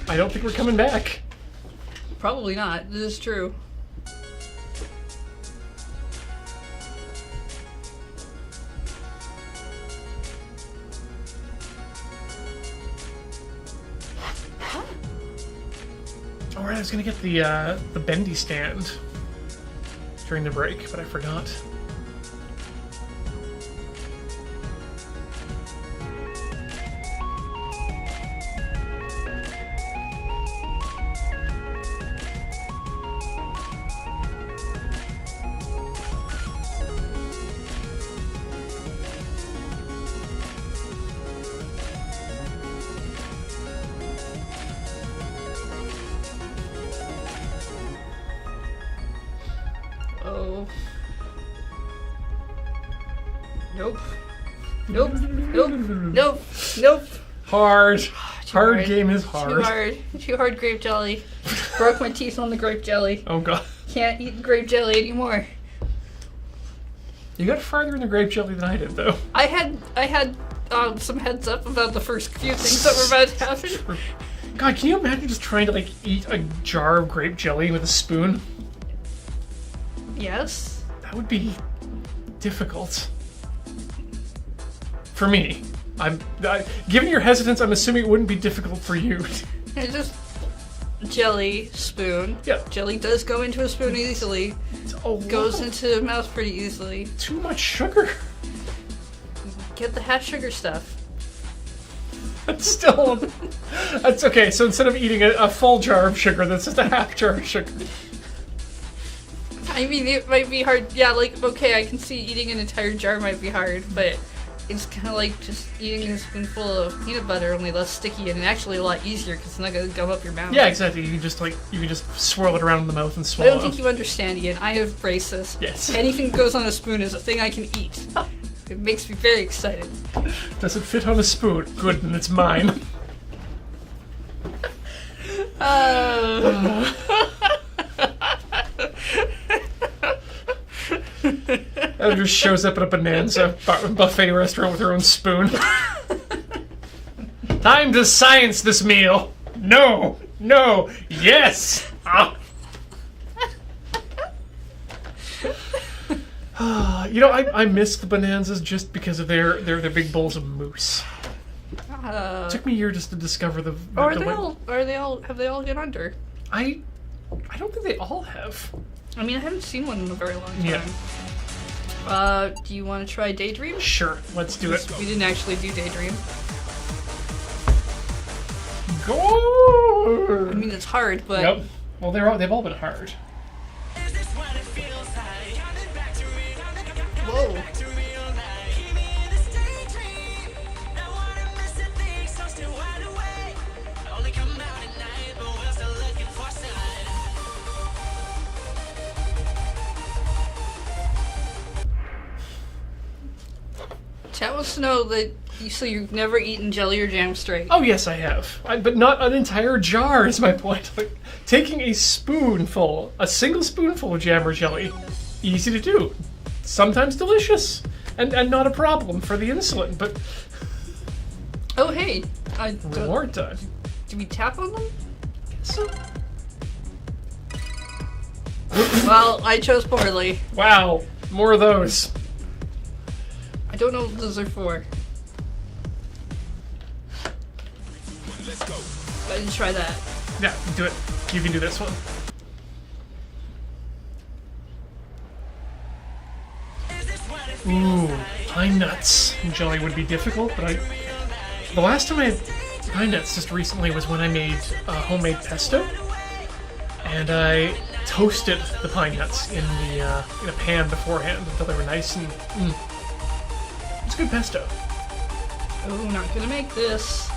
I don't think we're coming back. Probably not. This is true. Alright, I was gonna get the bendy stand. during the break, but I forgot. Oh. Nope. Nope. Nope. Nope. Nope. Hard. Too Hard game is hard. Too hard. Too hard grape jelly. Broke my teeth on the grape jelly. Oh god. Can't eat grape jelly anymore. You got farther in the grape jelly than I did, though. I had some heads up about the first few things that were about to happen. God, can you imagine just trying to, like, eat a jar of grape jelly with a spoon? Yes. That would be difficult. For me. Given your hesitance, I'm assuming it wouldn't be difficult for you. It's just jelly, spoon. Yeah. Jelly does go into a spoon easily. It's a lot. Goes into the mouth pretty easily. Too much sugar. Get the half sugar stuff. That's still... That's okay, so instead of eating a full jar of sugar, that's just a half jar of sugar. I mean, it might be hard. Yeah, like, okay, I can see eating an entire jar might be hard, but it's kind of like just eating a spoonful of peanut butter, only less sticky and actually a lot easier because it's not going to gum up your mouth. Yeah, exactly. You can just swirl it around in the mouth and I swallow. don't think you understand, Ian. I have embraced this. Yes. Anything that goes on a spoon is a thing I can eat. It makes me very excited. Does it fit on a spoon? Good, then it's mine. Ella just shows up at a Bonanza buffet restaurant with her own spoon. Time to science this meal. No, yes. I miss the Bonanzas just because of their big bowls of mousse. It took me a year just to discover the. Have they all gone under? I don't think they all have. I mean, I haven't seen one in a very long time. Yeah. Do you want to try Daydream? Sure, let's do it. We didn't actually do Daydream. Go! I mean, it's hard, but... Yep. Well, they've all been hard. Whoa. Chat wants to know that so you've never eaten jelly or jam straight. Oh yes, I have, but not an entire jar. Is my point. Like taking a single spoonful of jam or jelly, easy to do, sometimes delicious, and not a problem for the insulin. But oh hey, reward time. Do we tap on them? So. Well, I chose poorly. Wow, more of those. I don't know what those are for. Let's go. I didn't try that. Yeah, do it. You can do this one. Ooh, pine nuts and jelly would be difficult, but the last time I had pine nuts just recently was when I made homemade pesto, and I toasted the pine nuts in a pan beforehand until they were nice and it's good pesto. Oh, not gonna make this.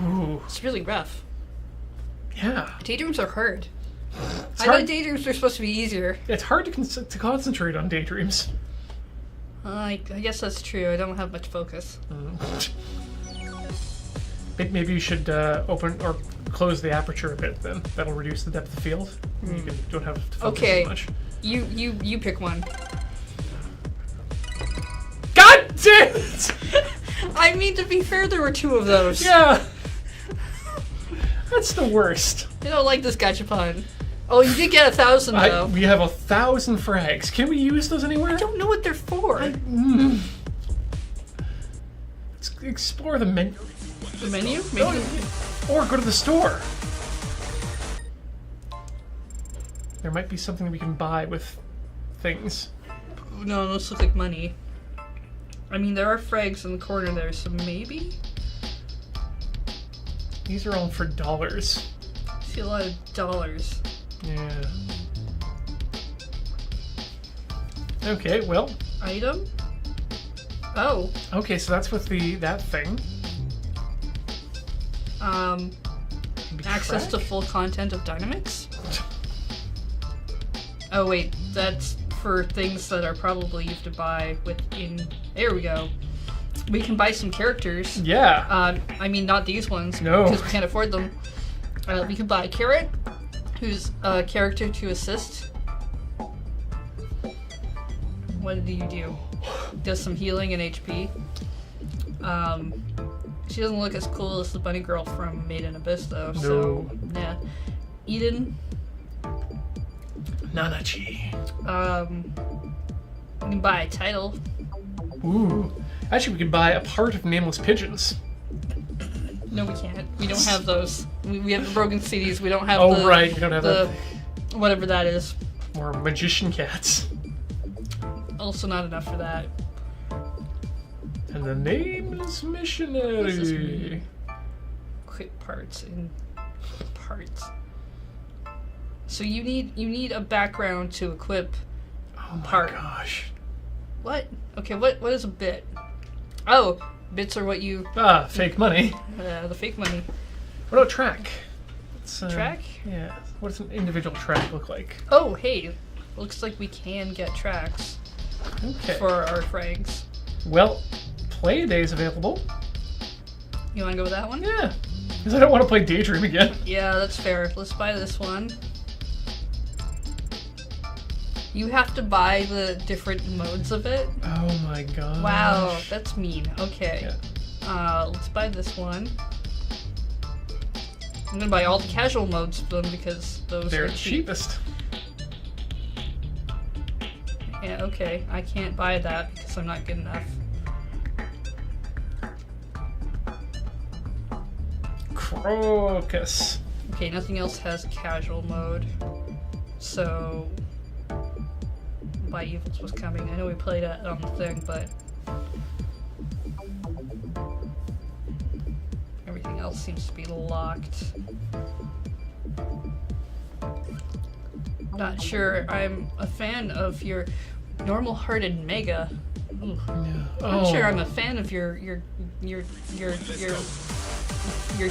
Ooh, It's really rough. yeah. Daydreams are hard. I hard. thought daydreams were supposed to be easier. It's hard to concentrate on daydreams. I guess that's true. I don't have much focus. Maybe you should open or close the aperture a bit. Then that'll reduce the depth of field. You don't have to focus Okay. as much. You pick one. God damn it! I mean, to be fair, there were two of those. Yeah. That's the worst. I don't like this gachapon. Oh, you did get 1,000 though. We have 1,000 frags. Can we use those anywhere? I don't know what they're for. Let's explore the menu. The menu? Maybe. Or go to the store. There might be something we can buy with things. No, those look like money. I mean, there are frags in the corner there, so maybe? These are all for dollars. I see a lot of dollars. Yeah. Okay, well. Item? Oh. Okay, so that's with that thing. Maybe Access to crack? full content of Dynamix? Oh wait, that's for things that are probably you have to buy within... There we go. We can buy some characters. Yeah. I mean, not these ones. No. Because we can't afford them. We can buy Carrot, who's a character to assist. What do you do? Does some healing and HP. She doesn't look as cool as the bunny girl from Made in Abyss, though. So, yeah. Eden. Nanachi. We can buy a title. Ooh. Actually, we could buy a part of Nameless Pigeons. No, we can't. We don't have those. We have the broken CDs. We don't have Oh, right. We don't have the that. whatever that is. Or magician cats. Also not enough for that. And the Nameless What does this Missionary. mean? Quick parts and parts. So you need a background to equip. Oh my Part. gosh. What? Okay, what is a bit? Oh, bits are what you Ah, fake money. the fake money. What about track? It's, Track? Yeah. What does an individual track look like? Oh, hey. Looks like we can get tracks Okay. for our frags. Well, Playday's available. You want to go with that one? Yeah. Because I don't want to play Daydream again. Yeah, that's fair. Let's buy this one. You have to buy the different modes of it. Oh my god. Wow, that's mean. Okay. Yeah. Let's buy this one. I'm gonna buy all the casual modes of them because those They're are cheap. cheapest. Yeah, okay. I can't buy that because I'm not good enough. Crocus. Okay, nothing else has casual mode. So... Buy Evils was coming. I know we played it on the thing, but... Everything else seems to be locked. Not sure. I'm a fan of your normal-hearted Mega. Ooh. Yeah. Not sure I'm a fan of your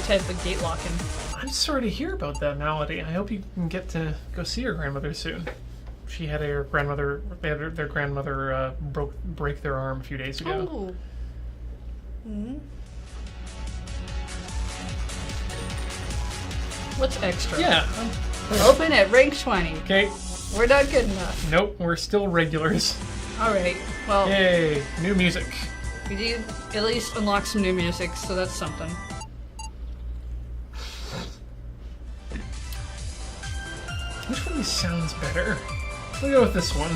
type of gate locking. I'm sorry to hear about that malady. I hope you can get to go see your grandmother soon. She had their grandmother break their arm a few days ago. Oh. Hmm. What's extra? Yeah. Open at rank 20. Okay. We're not good enough. Nope. We're still regulars. Alright. Well, Yay! New music. we did at least unlock some new music, so that's something. Which one of these sounds better? We'll go with this one.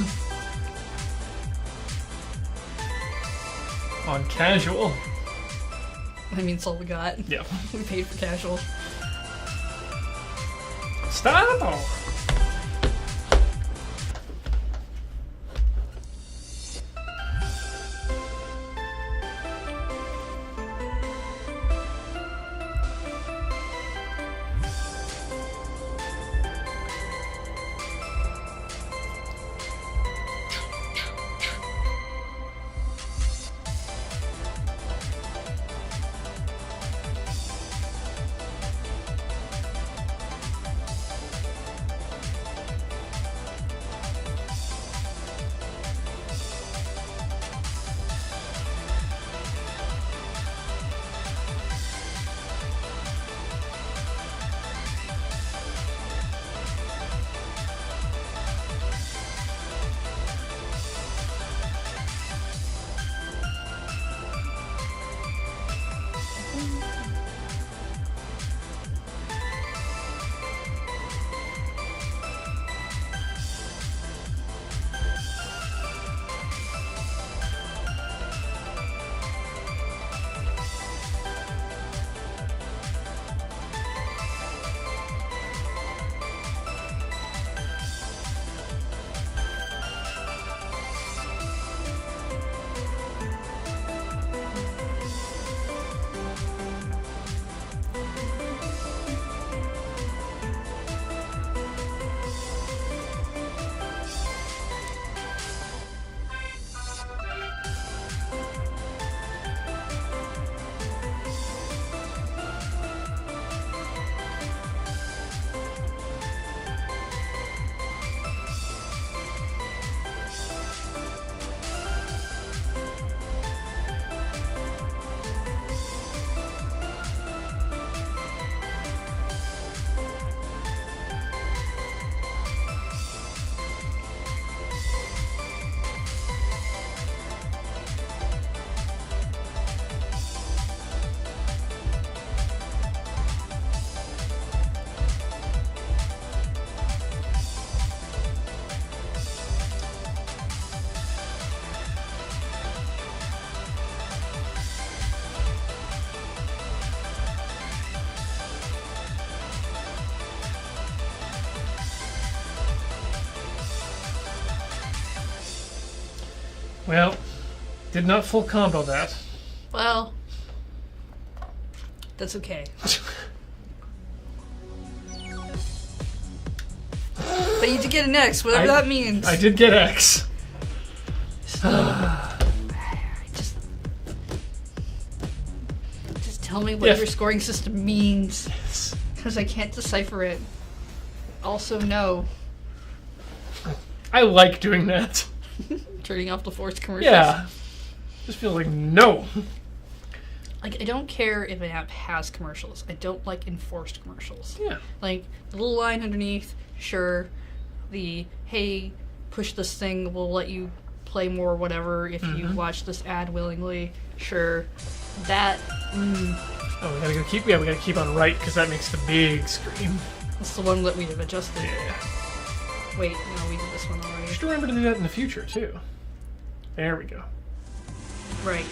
On casual. I mean, it's all we got. Yeah. We paid for casual. Stop! Well, did not full combo that. Well, that's okay. But you did get an X, whatever that means. I did get X. Just tell me what your scoring system means. Yes. Because I can't decipher it. Also, no. I like doing that. Turning off the forced commercials. Yeah. Just feel like, no. Like, I don't care if an app has commercials. I don't like enforced commercials. Yeah. Like, the little line underneath, sure. The, hey, push this thing, we'll let you play more whatever if you watch this ad willingly. Sure. That, Oh, we gotta keep on right, because that makes the big screen. that's the one that we have adjusted. Yeah. Wait, no, we did this one already. Just remember to do that in the future, too. There we go. Right.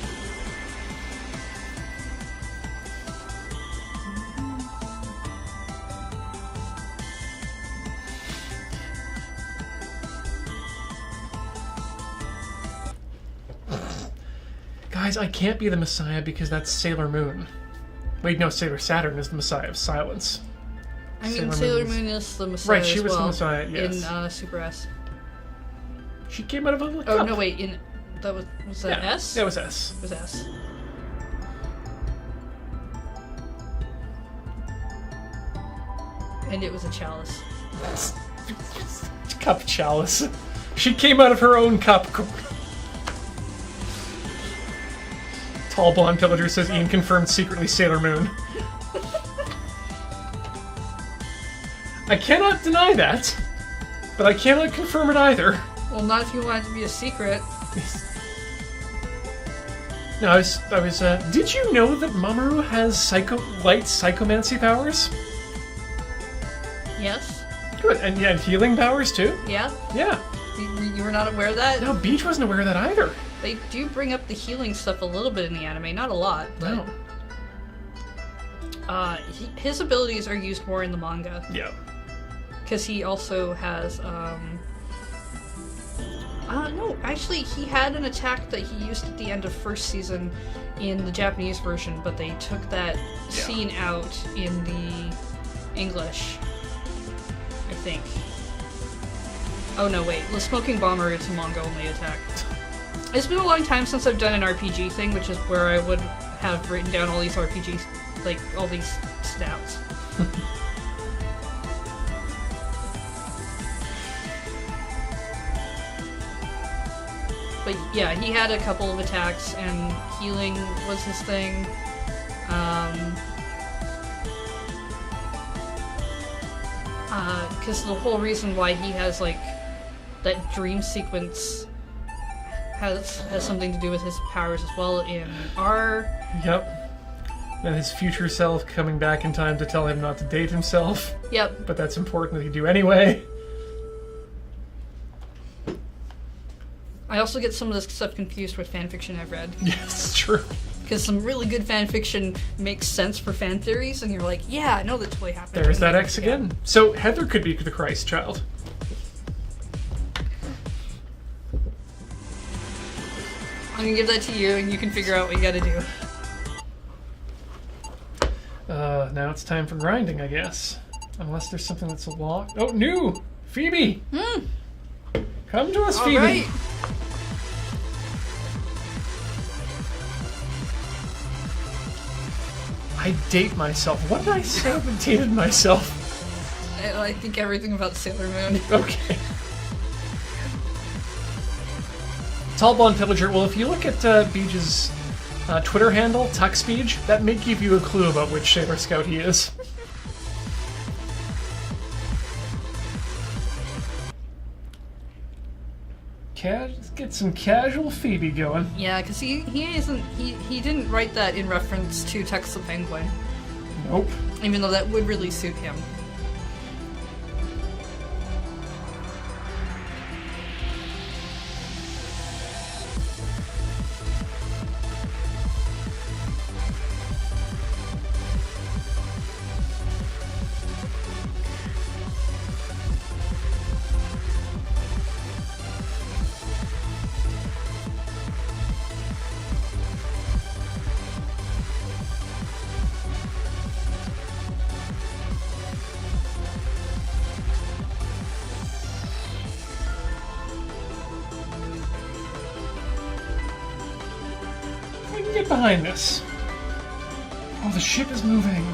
Guys, I can't be the Messiah because that's Sailor Moon. Wait, no, Sailor Saturn is the Messiah of silence. I mean, Sailor Sailor Moon's- Moon is the Messiah Right, she as was the well Messiah, yes. in Super S. She came out of a cup. Oh, no, wait, that was that Yeah. S? Yeah, it was S. It was S. And it was a chalice. Cup chalice. She came out of her own cup. Tall blonde pillager says Ian confirmed secretly Sailor Moon. I cannot deny that, but I cannot confirm it either. Well, not if you want it to be a secret. No, I was, did you know that Mamoru has light psychomancy powers? Yes? Good, and yeah, healing powers too? Yeah? Yeah. You were not aware of that? No, Beach wasn't aware of that either. They do bring up the healing stuff a little bit in the anime, not a lot. But, No. his abilities are used more in the manga. Yeah. Because he also has, no, actually, he had an attack that he used at the end of first season in the Japanese version, but they took that scene out in the English, I think. Oh no, wait, the Smoking Bomber is a manga-only attack. It's been a long time since I've done an RPG thing, which is where I would have written down all these RPGs, like, all these stats. But yeah, he had a couple of attacks, and healing was his thing. Because the whole reason why he has, like, that dream sequence has something to do with his powers as well in R. Yep. And his future self coming back in time to tell him not to date himself. Yep. But that's important that he do anyway. I also get some of this stuff confused with fanfiction I've read. Yes, it's true. Because some really good fanfiction makes sense for fan theories, and you're like, yeah, I know that totally happened. There's that X again. So Heather could be the Christ child. I'm gonna give that to you, and you can figure out what you gotta do. Now it's time for grinding, I guess. Unless there's something that's locked. Oh, new! Phoebe! Come to us, Phoebe! Alright. I date myself. What did I say? I dated myself. I think everything about Sailor Moon. Okay. Tall blonde pillager. Well, if you look at Beej's Twitter handle, TuxBeej, that may give you a clue about which Sailor Scout he is. Let's get some casual Phoebe going. Yeah, because he didn't write that in reference to Tex the Penguin, Nope. even though that would really suit him. get behind this. Oh, the ship is moving.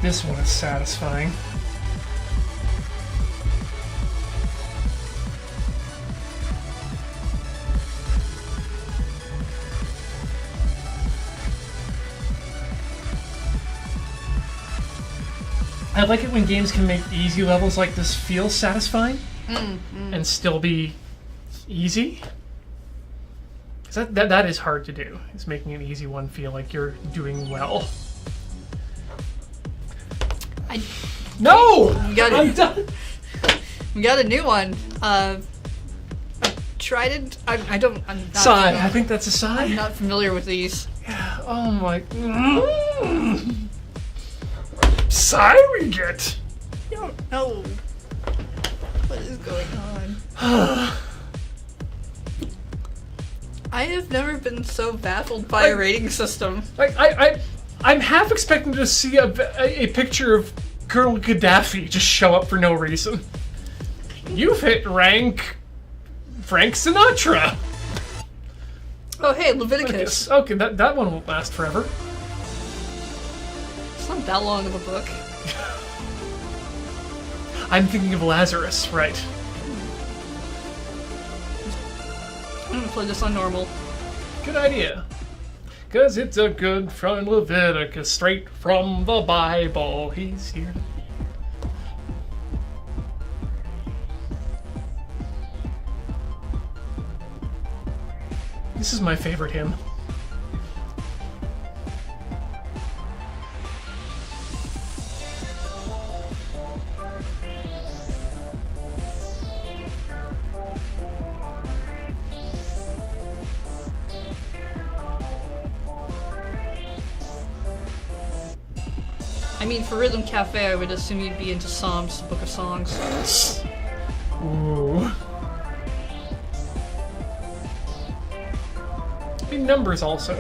This one is satisfying. I like it when games can make easy levels like this feel satisfying and still be easy. 'Cause that is hard to do. It's making an easy one feel like you're doing well. No! I'm done. We got a new one. Tried it. I don't. I'm not. Sigh. I think that's a sigh. I'm not familiar with these. Yeah. Oh my. Sigh we get. I don't know. What is going on? I have never been so baffled by a rating system. I'm half expecting to see a picture of Colonel Gaddafi just show up for no reason. You've hit rank Frank Sinatra. Oh, hey, Leviticus. Okay, that one won't last forever. It's not that long of a book. I'm thinking of Lazarus, right? I'm gonna play this on normal. Good idea. 'Cause it's a good from Leviticus, straight from the Bible. He's here. This is my favorite hymn. I mean, for Rhythm Cafe, I would assume you'd be into Psalms, Book of Songs. Ooh. I mean, numbers also.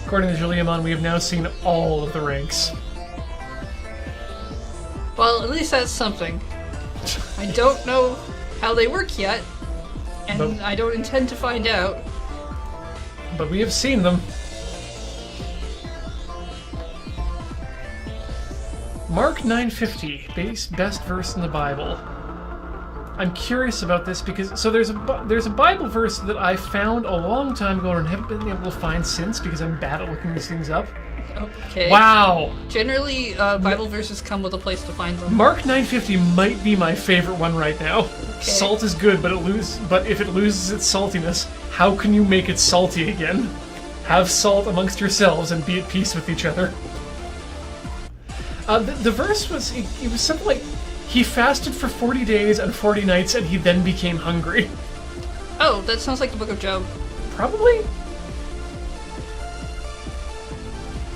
According to Juliamon, we have now seen all of the ranks. Well, at least that's something. I don't know how they work yet, and But- I don't intend to find out. But we have seen them. Mark 950, best verse in the Bible. I'm curious about this because there's a Bible verse that I found a long time ago and haven't been able to find since because I'm bad at looking these things up. Okay. Wow. Generally, Bible verses come with a place to find them. Mark 950 might be my favorite one right now. Okay. Salt is good, but if it loses its saltiness, how can you make it salty again? Have salt amongst yourselves and be at peace with each other. The verse was it was something like, he fasted for 40 days and 40 nights and he then became hungry. Oh, that sounds like the Book of Job. Probably.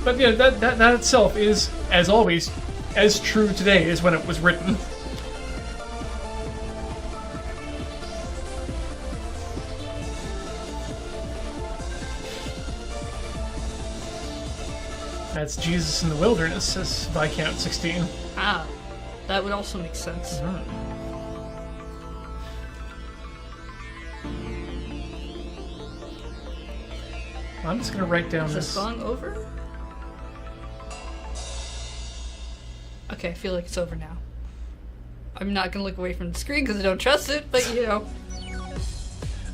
But yeah, that itself is, as always, as true today as when it was written. That's Jesus in the wilderness, says Viscount 16. Ah, that would also make sense. I'm just gonna write down Is the this. song over? Okay, I feel like it's over now. I'm not gonna look away from the screen because I don't trust it, but you know.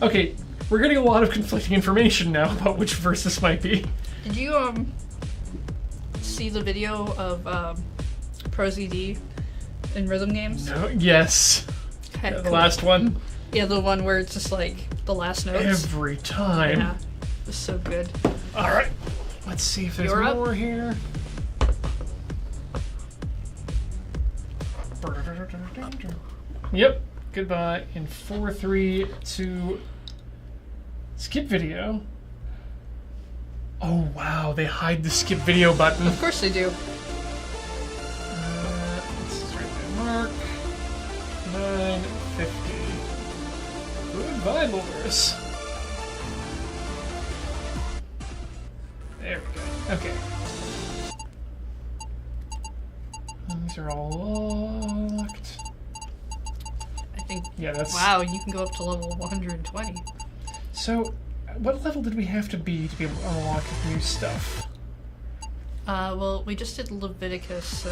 Okay, we're getting a lot of conflicting information now about which verse this might be. Did you see the video of ProZD in rhythm games? No, yes. Okay, The cool. last one. Yeah, the one where it's just like the last notes. Every time. Yeah, it's so good. All right. Let's see if there's You're up. more here. Yep. Goodbye. In 4, 3, 2. Skip video. Oh wow, they hide the skip video button. Of course they do. This is right there. Mark 950. Goodbye, Boris. There we go. Okay. These are all locked. I think. Yeah, that's. Wow, you can go up to level 120. So, what level did we have to be able to unlock new stuff? Well, we just did Leviticus, so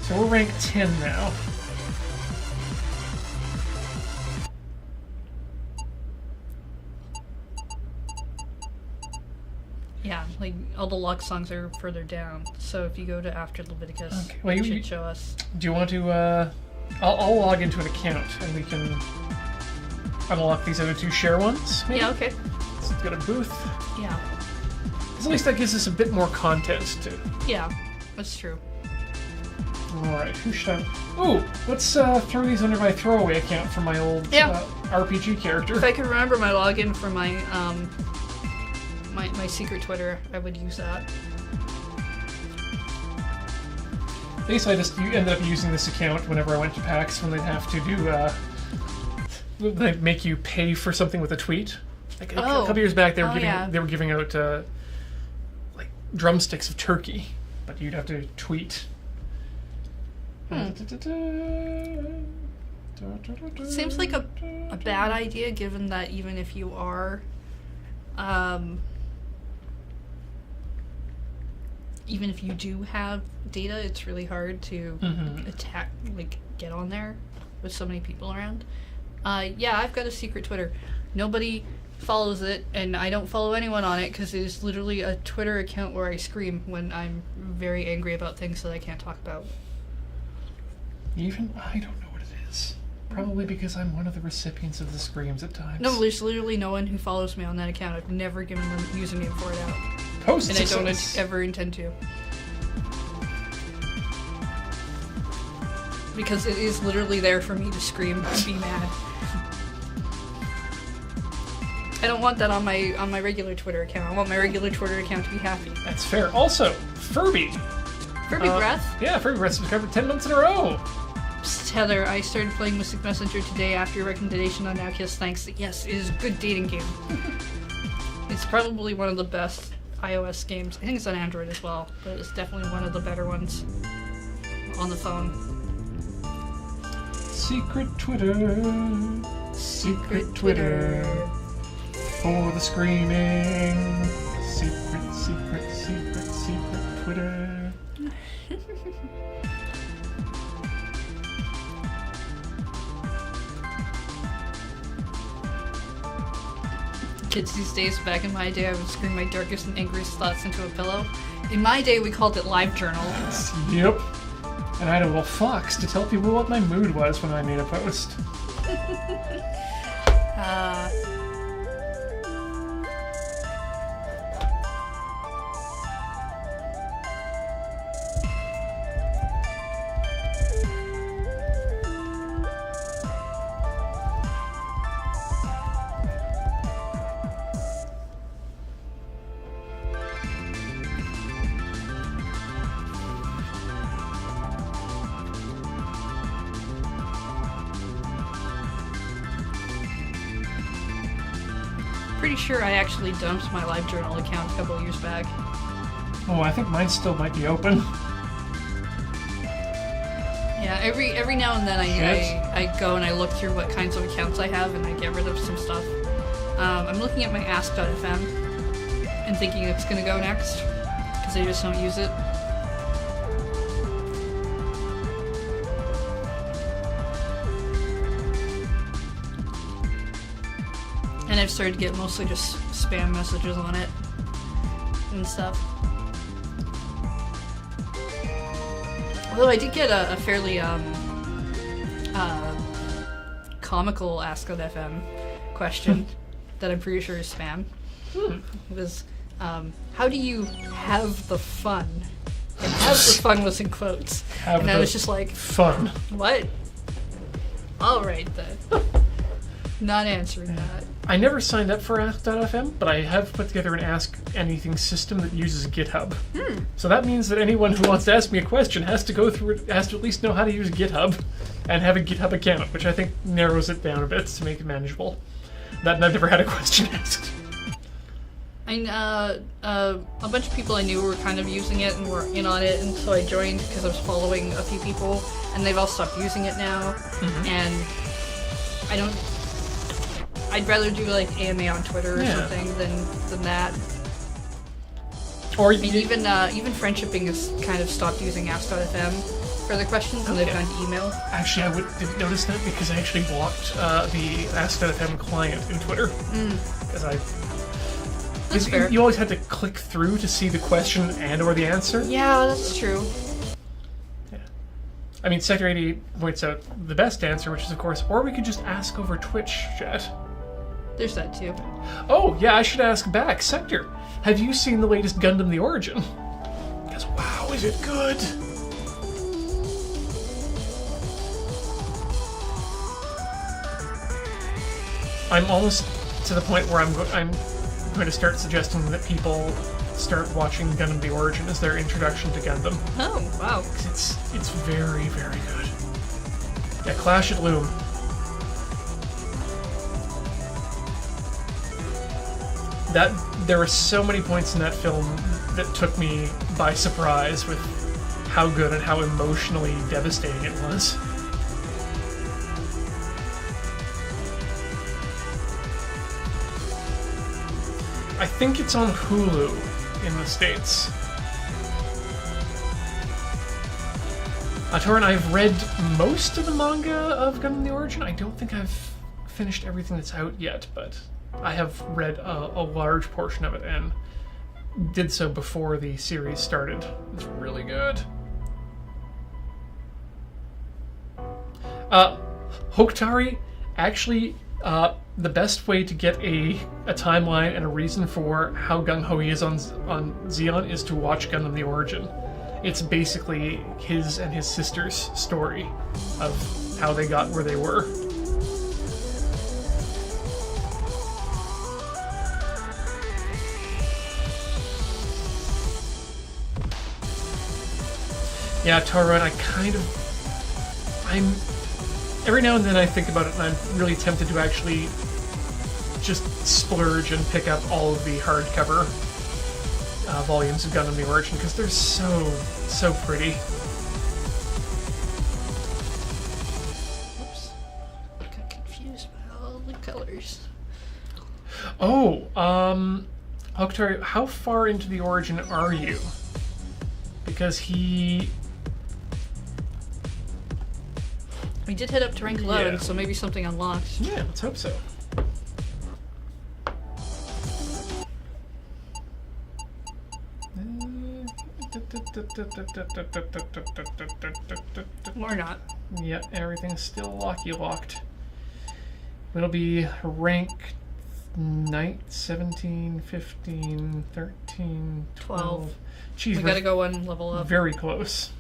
So we're rank 10 now. yeah, like all the lock songs are further down. So if you go to after Leviticus, Okay, well, it you- should show us. Do you want to, I'll log into an account and we can unlock these other 2 share ones, maybe? Yeah, okay. Let's go to booth. Yeah, 'Cause at least that gives us a bit more content too. yeah, that's true. Alright, who should I... Ooh, let's throw these under my throwaway account for my old Yeah. RPG character. If I could remember my login for my my secret Twitter, I would use that. Basically, you ended up using this account whenever I went to PAX when they'd have to do, they'd make you pay for something with a tweet. Like a couple years back, they were giving out like drumsticks of turkey, but you'd have to tweet. Seems like a bad idea, given that even if you are, even if you do have data, it's really hard to get on there with so many people around. Yeah, I've got a secret Twitter. Nobody follows it, and I don't follow anyone on it because it is literally a Twitter account where I scream when I'm very angry about things that I can't talk about. Even I don't know what it is. Probably because I'm one of the recipients of the screams at times. No, there's literally no one who follows me on that account. I've never given them a username for it out. Post And I don't success. ever intend to. Because it is literally there for me to scream and be mad. I don't want that on my regular Twitter account. I want my regular Twitter account to be happy. That's fair. Also, Furby. Furby Breath? Yeah, Furby Breath subscribed for 10 months in a row. Psst, Heather, I started playing Mystic Messenger today after your recommendation on Now Kiss. Thanks. Yes, it is a good dating game. It's probably one of the best iOS games. I think it's on Android as well, but it's definitely one of the better ones on the phone. Secret Twitter. Secret Twitter. For the screaming. Secret, secret, secret, secret Twitter. Kids these days, back in my day, I would scream my darkest and angriest thoughts into a pillow. In my day, we called it live journal. Yep. And I had a little fox to tell people what my mood was when I made a post. Pretty sure I actually dumped my live journal account a couple of years back. Oh, I think mine still might be open. Yeah, every now and then I go and I look through what kinds of accounts I have and I get rid of some stuff. I'm looking at my Ask.fm and thinking it's gonna go next because I just don't use it. And I've started to get mostly just spam messages on it and stuff. Although I did get a fairly comical Ask on FM question that I'm pretty sure is spam. It was, how do you have the fun? And have the fun was in quotes. And I was just like, fun. what? Alright then. Not answering that. I never signed up for Ask.fm, but I have put together an Ask Anything system that uses GitHub. So that means that anyone who wants to ask me a question has to go through it, has to at least know how to use GitHub and have a GitHub account, which I think narrows it down a bit to make it manageable. That I've never had a question asked. A bunch of people I knew were kind of using it and were in on it, and so I joined because I was following a few people, and they've all stopped using it now. And I'd rather do like AMA on Twitter or something than that. Or even Friendshipping has kind of stopped using Ask.fm for their questions, and they've gone to email. Actually, I didn't notice that because I actually blocked the Ask.fm client in Twitter. Because That's fair. You always had to click through to see the question and or the answer. Yeah, that's true. Yeah. I mean, Sector 88 points out the best answer, which is, of course, or we could just ask over Twitch chat. There's that too. Oh, yeah, I should ask back. Sector, have you seen the latest Gundam The Origin? Because, wow, is it good? I'm almost to the point where I'm going to start suggesting that people start watching Gundam The Origin as their introduction to Gundam. Oh, wow. It's very, very good. Yeah, Clash at Loom. There were so many points in that film that took me by surprise with how good and how emotionally devastating it was. I think it's on Hulu in the States. Torin, I've read most of the manga of Gundam The Origin. I don't think I've finished everything that's out yet, but I have read a large portion of it and did so before the series started. It's really good. Hoktari, actually, the best way to get a timeline and a reason for how gung-ho he is on Xeon is to watch Gundam The Origin. It's basically his and his sister's story of how they got where they were. Yeah, Taron, every now and then I think about it and I'm really tempted to actually just splurge and pick up all of the hardcover volumes of Gundam The Origin because they're so pretty. Oops. I got confused by all the colors. Oh, Hoktari, how far into The Origin are you? Because We did head up to rank 11, Yeah. so maybe something unlocked. Yeah, let's hope so. Or not. Yeah, everything's still locked. It'll be rank 17, 15, 13, 12. Jeez, We gotta go one level up. very close.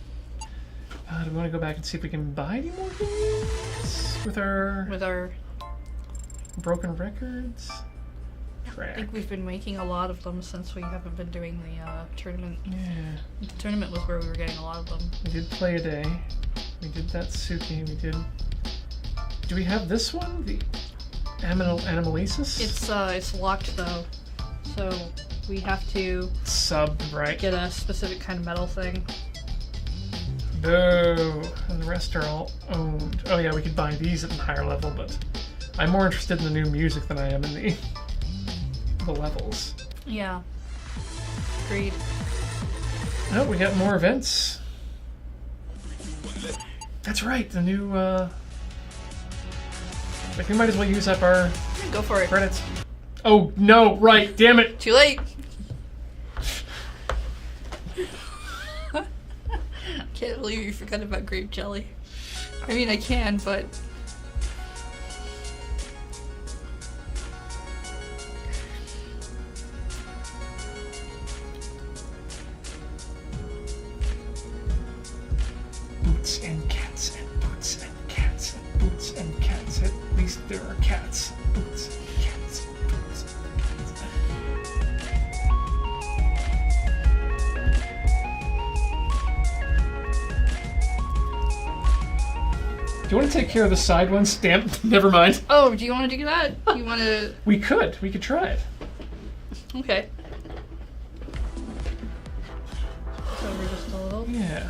Do we want to go back and see if we can buy any more games with our broken records? I think we've been making a lot of them since we haven't been doing the tournament. Yeah. The tournament was where we were getting a lot of them. We did Play a Day. We did that Suki. We did. Do we have this one? The Animalesis? It's locked though, so we have to Sub, right? get a specific kind of metal thing. Boo! And the rest are all owned. Oh yeah, we could buy these at a higher level, but I'm more interested in the new music than I am in the levels. Yeah. Agreed. Oh, we got more events. That's right, the new, like, we might as well use up our Go for it. credits. Oh, no, right, damn it! Too late. Can't can't believe you forgot about grape jelly. I mean, I can, but... Boots and cats and boots and cats and boots and cats. At least there are cats. Boots and cats and boots and cats. Do you want to take care of the side ones? Damn, never mind. Oh, do you want to do that? You want to... We could try it. Okay. Over just a little. Yeah.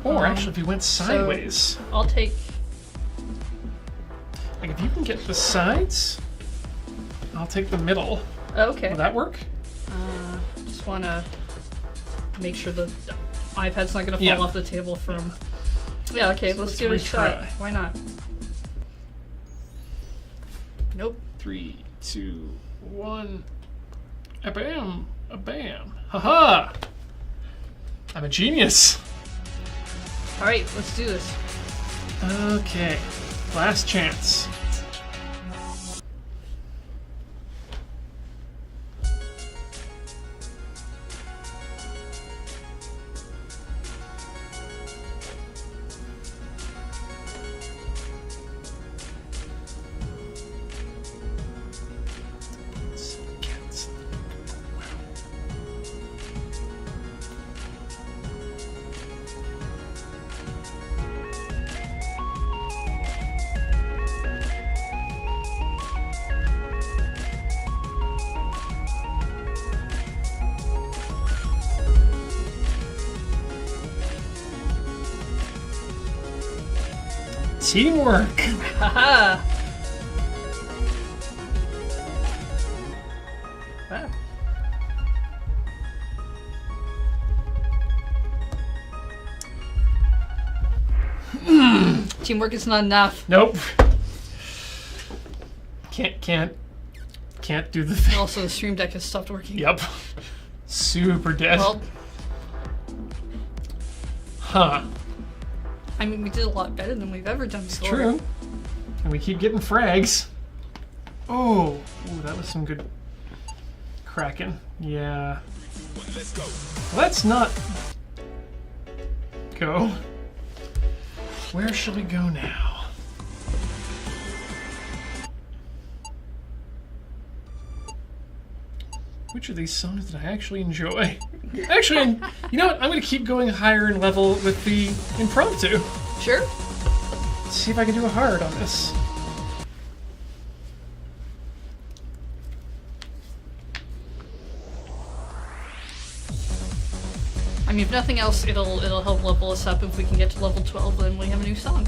Or actually, if we went sideways. So I'll take... Like, if you can get the sides, I'll take the middle. Okay. Will that work? Just want to make sure the iPad's not going to fall off the table from... Yeah, okay, let's give it a shot. Why not? Nope. 3, 2, 1. A bam! A bam! Haha! I'm a genius! Alright, let's do this. Okay. Last chance. Teamwork! Haha! Ah. Teamwork is not enough. Nope. Can't do the thing. Also, the stream deck has stopped working. Yep. Super dead. Well, Huh. I mean, we did a lot better than we've ever done before. True. And we keep getting frags. Oh, ooh, that was some good cracking. Yeah. Let's go. Let's not go. Where shall we go now? Which of these songs did I actually enjoy? Actually, you know what? I'm going to keep going higher in level with the impromptu. Sure. See if I can do a hard on this. I mean, if nothing else, it'll help level us up. If we can get to level 12, then we have a new song.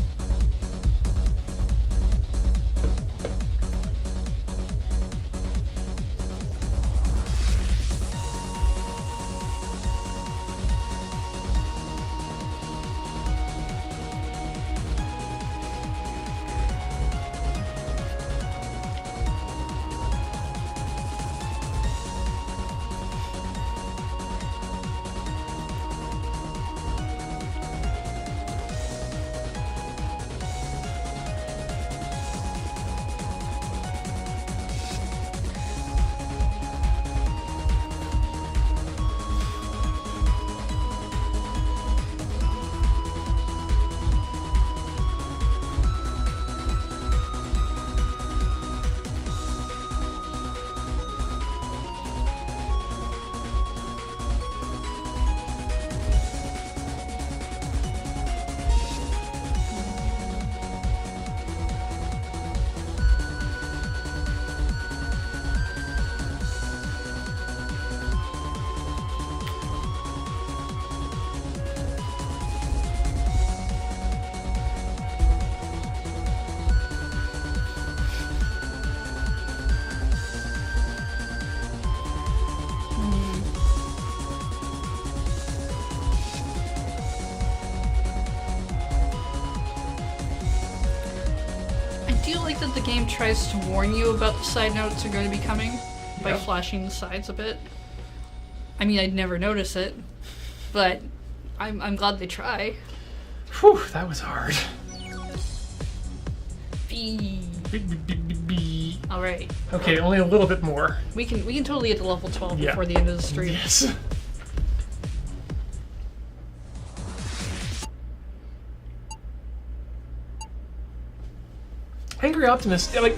I do like that the game tries to warn you about the side notes are going to be coming by Yep. flashing the sides a bit. I mean, I'd never notice it, but I'm glad they try. Whew, that was hard. B. B. All right. Okay, only a little bit more. We can totally get to level 12 Yeah. before the end of the stream. Yes. Angry Optimist, like,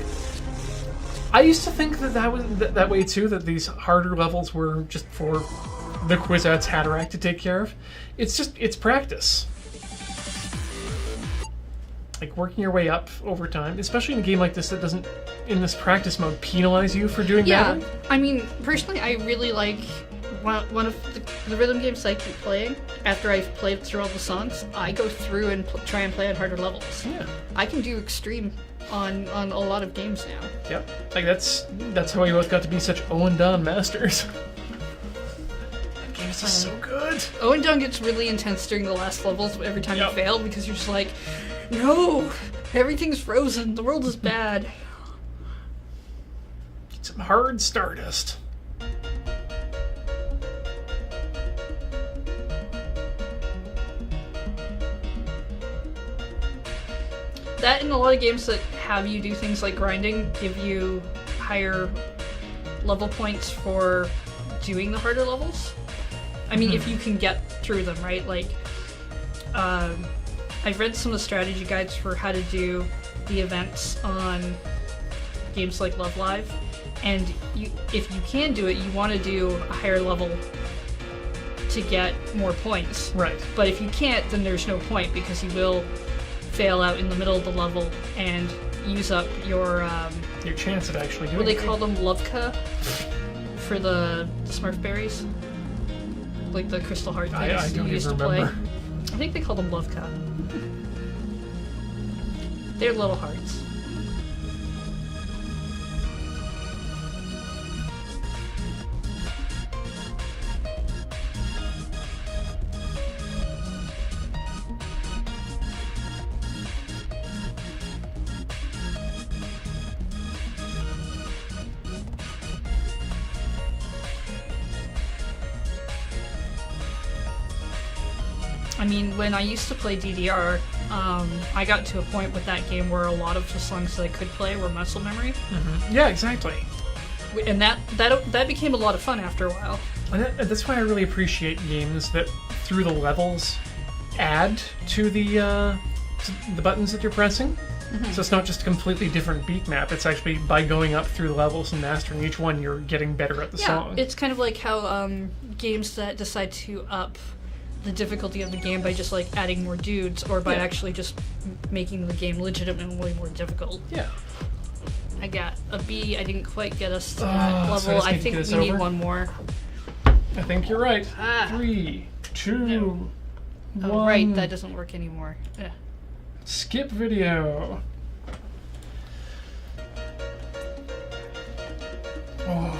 I used to think that was that way too, that these harder levels were just for the Kwisatz Haderach to take care of. It's practice. Like, working your way up over time, especially in a game like this that doesn't, in this practice mode, penalize you for doing Yeah, better. I mean, personally, I really like one of the rhythm games I keep playing. After I've played through all the songs, I go through and try and play on harder levels. Yeah. I can do extreme on a lot of games now. Yep. Like, that's how we both got to be such Owen Don masters. That game is just so good. Owen Dung gets really intense during the last levels every time Yep. you fail because you're just like, no, everything's frozen. The world is bad. Get some hard Stardust. That and a lot of games that have you do things like grinding give you higher level points for doing the harder levels. I mean, if you can get through them, right? Like, I've read some of the strategy guides for how to do the events on games like Love Live, and if you can do it, you want to do a higher level to get more points. Right. But if you can't, then there's no point because you will fail out in the middle of the level and use up your Your chance of actually doing what do it. they call them, Lovka, for the Smurf berries, like the crystal heart things I don't you used even to play. remember. I think they call them Lovka. They're little hearts. I mean, when I used to play DDR, I got to a point with that game where a lot of the songs that I could play were muscle memory, Yeah, exactly. and that became a lot of fun after a while. And that's why I really appreciate games that, through the levels, add to the buttons that you're pressing. So it's not just a completely different beat map. It's actually, by going up through the levels and mastering each one, you're getting better at the Yeah, song. it's kind of like how games that decide to up the difficulty of the game by just like adding more dudes, or by Yeah. actually just making the game legitimately more difficult. Yeah. I got a B. I didn't quite get us to that So I level. just I need to think get us we need over? one more. I think you're right. 3, 2, 1. Oh, right, that doesn't work anymore. Yeah. Skip video. Oh.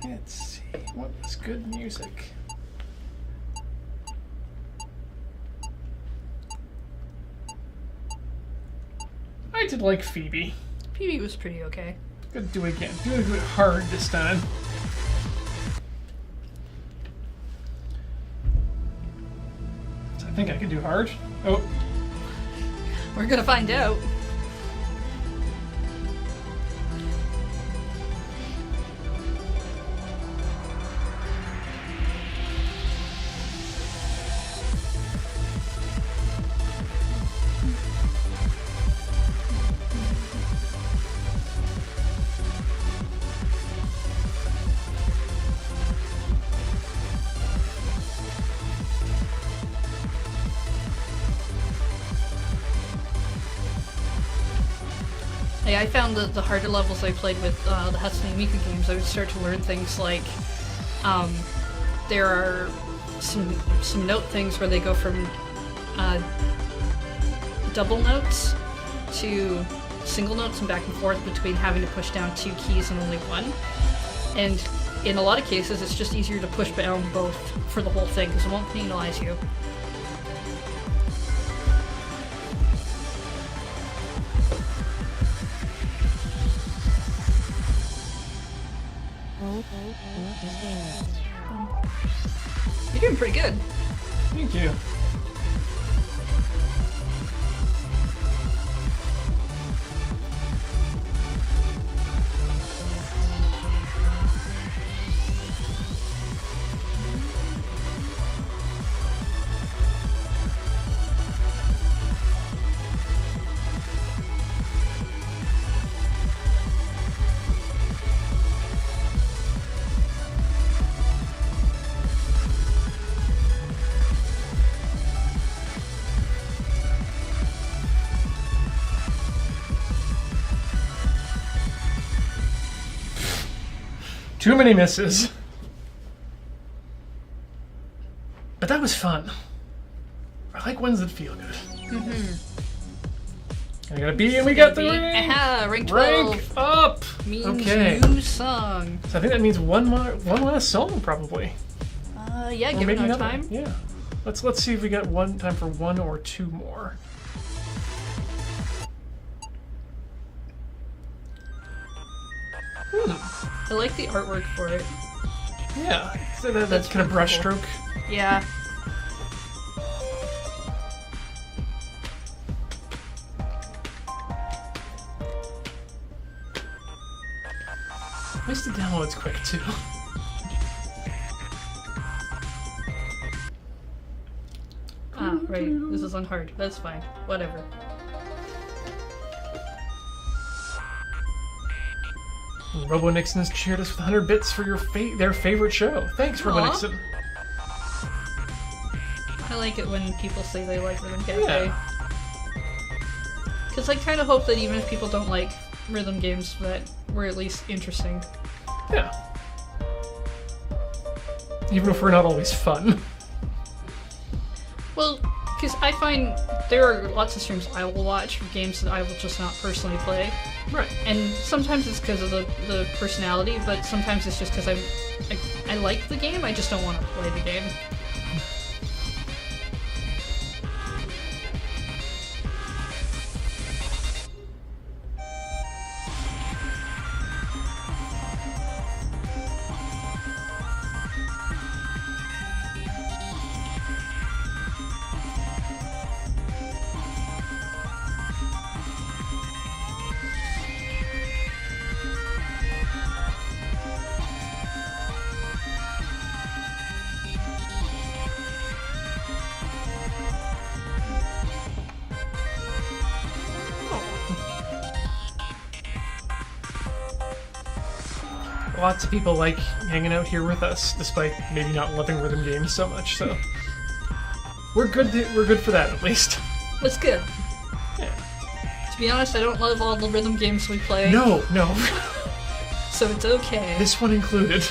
Let's see. What is good music? I did like Phoebe. PB was pretty okay. Gotta do it again. Do it hard this time. I think I can do hard. Oh, We're gonna find out. Yeah, I found that the harder levels I played with the Hatsune Miku games, I would start to learn things like there are some note things where they go from double notes to single notes and back and forth between having to push down 2 keys and only one. And in a lot of cases, it's just easier to push down both for the whole thing because it won't penalize you. You're doing pretty good. Thank you. Too many misses. But that was fun. I like ones that feel good. I got a B and we got the rank. Aha, rank 12. Rank up. Means Okay. new song. So I think that means one last song probably. Yeah, Or give it maybe our another. time. Yeah. Let's see if we got time for one or two more. I like the artwork for it. Yeah. So that's That's kind of pretty cool. brushstroke. Yeah. At least the download's quick too. Ah, right. This is on hard. That's fine. Whatever. Robo Nixon's cheered us with 100 bits for their favorite show. Thanks, Robo Aw. Nixon. I like it when people say they like Rhythm Cafe. Yeah. Because I kind of hope that even if people don't like rhythm games, that we're at least interesting. Yeah. Even if we're not always fun. Well, because I find there are lots of streams I will watch for games that I will just not personally play. Right. And sometimes it's because of the personality, but sometimes it's just because I like the game, I just don't want to play the game. Lots of people like hanging out here with us, despite maybe not loving rhythm games so much. So we're good. We're good for that at least. That's good. Yeah. To be honest, I don't love all the rhythm games we play. No. So it's okay. This one included.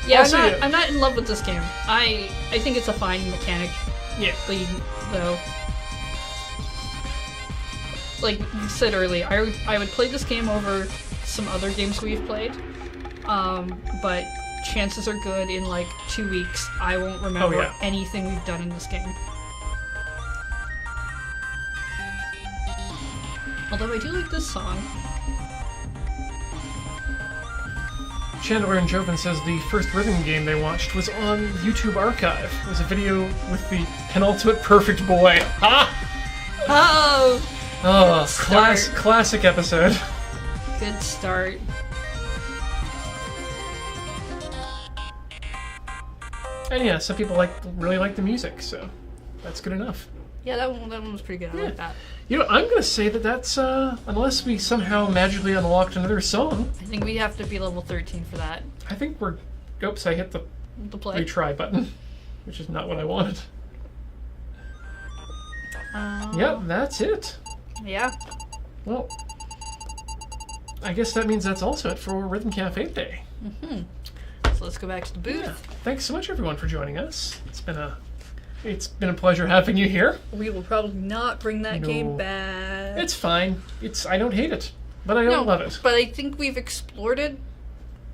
Yeah, Also, yeah. I'm not in love with this game. I think it's a fine mechanic, Yeah. though. Like you said earlier, I would play this game over some other games we've played. But chances are good in like 2 weeks I won't remember yeah. anything we've done in this game. Although I do like this song. Chandler and Joven says the first rhythm game they watched was on YouTube Archive. It was a video with the penultimate perfect boy. Ha! Oh! Oh, start. classic episode. Good start. And yeah, some people really like the music, so that's good enough. Yeah, that one was pretty good. I like that. You know, I'm gonna say that's unless we somehow magically unlocked another song, I think we have to be level 13 for that. I think we're. Oops, I hit the To play. retry button, which is not what I wanted. Yep, that's it. Yeah. Well, I guess that means that's also it for Rhythm Cafe Day. So let's go back to the booth. Yeah. Thanks so much, everyone, for joining us. It's been a pleasure having you here. We will probably not bring that No. game back. It's fine. I don't hate it, but I don't love it. But I think we've explored it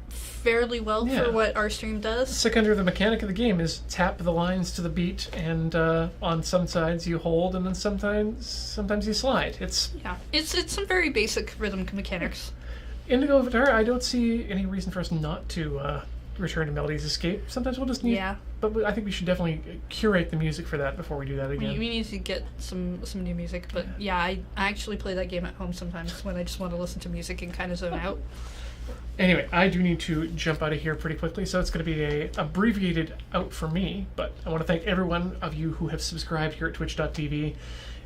fairly well Yeah. for what our stream does. Secondary, the mechanic of the game is tap the lines to the beat, and on some sides you hold, and then sometimes you slide. It's Yeah, it's some very basic rhythm mechanics. Indigo Avatar. I don't see any reason for us not to return to Melody's Escape. Sometimes we'll just need... Yeah. But I think we should definitely curate the music for that before we do that again. We need to get some new music, but yeah, I actually play that game at home sometimes when I just want to listen to music and kind of zone out. Anyway, I do need to jump out of here pretty quickly, so it's going to be a abbreviated out for me, but I want to thank every one of you who have subscribed here at twitch.tv.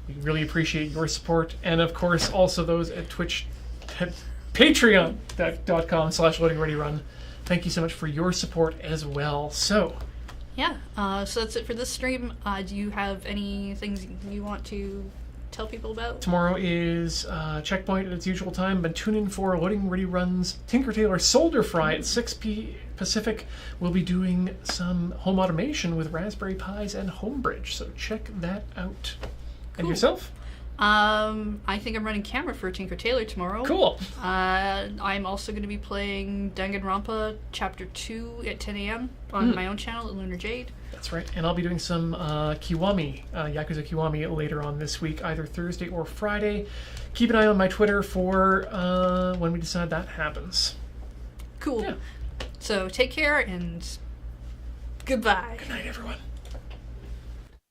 We really appreciate your support, and of course also those at patreon.com/loadingreadyrun. Thank you so much for your support as well. So Yeah, so that's it for this stream. Do you have any things you want to tell people about? tomorrow is checkpoint at its usual time, but tune in for Loading Ready Run's Tinker Tailor Solder Fry at 6 p. Pacific. We'll be doing some home automation with Raspberry Pis and Homebridge, so check that out. And Cool. yourself? I think I'm running camera for Tinker Tailor tomorrow. Cool. I'm also going to be playing Danganronpa Chapter 2 at 10 a.m. on my own channel at Lunar Jade. That's right. And I'll be doing some Kiwami, Yakuza Kiwami later on this week, either Thursday or Friday. Keep an eye on my Twitter for when we decide that happens. Cool. Yeah. So take care and goodbye. Good night, everyone.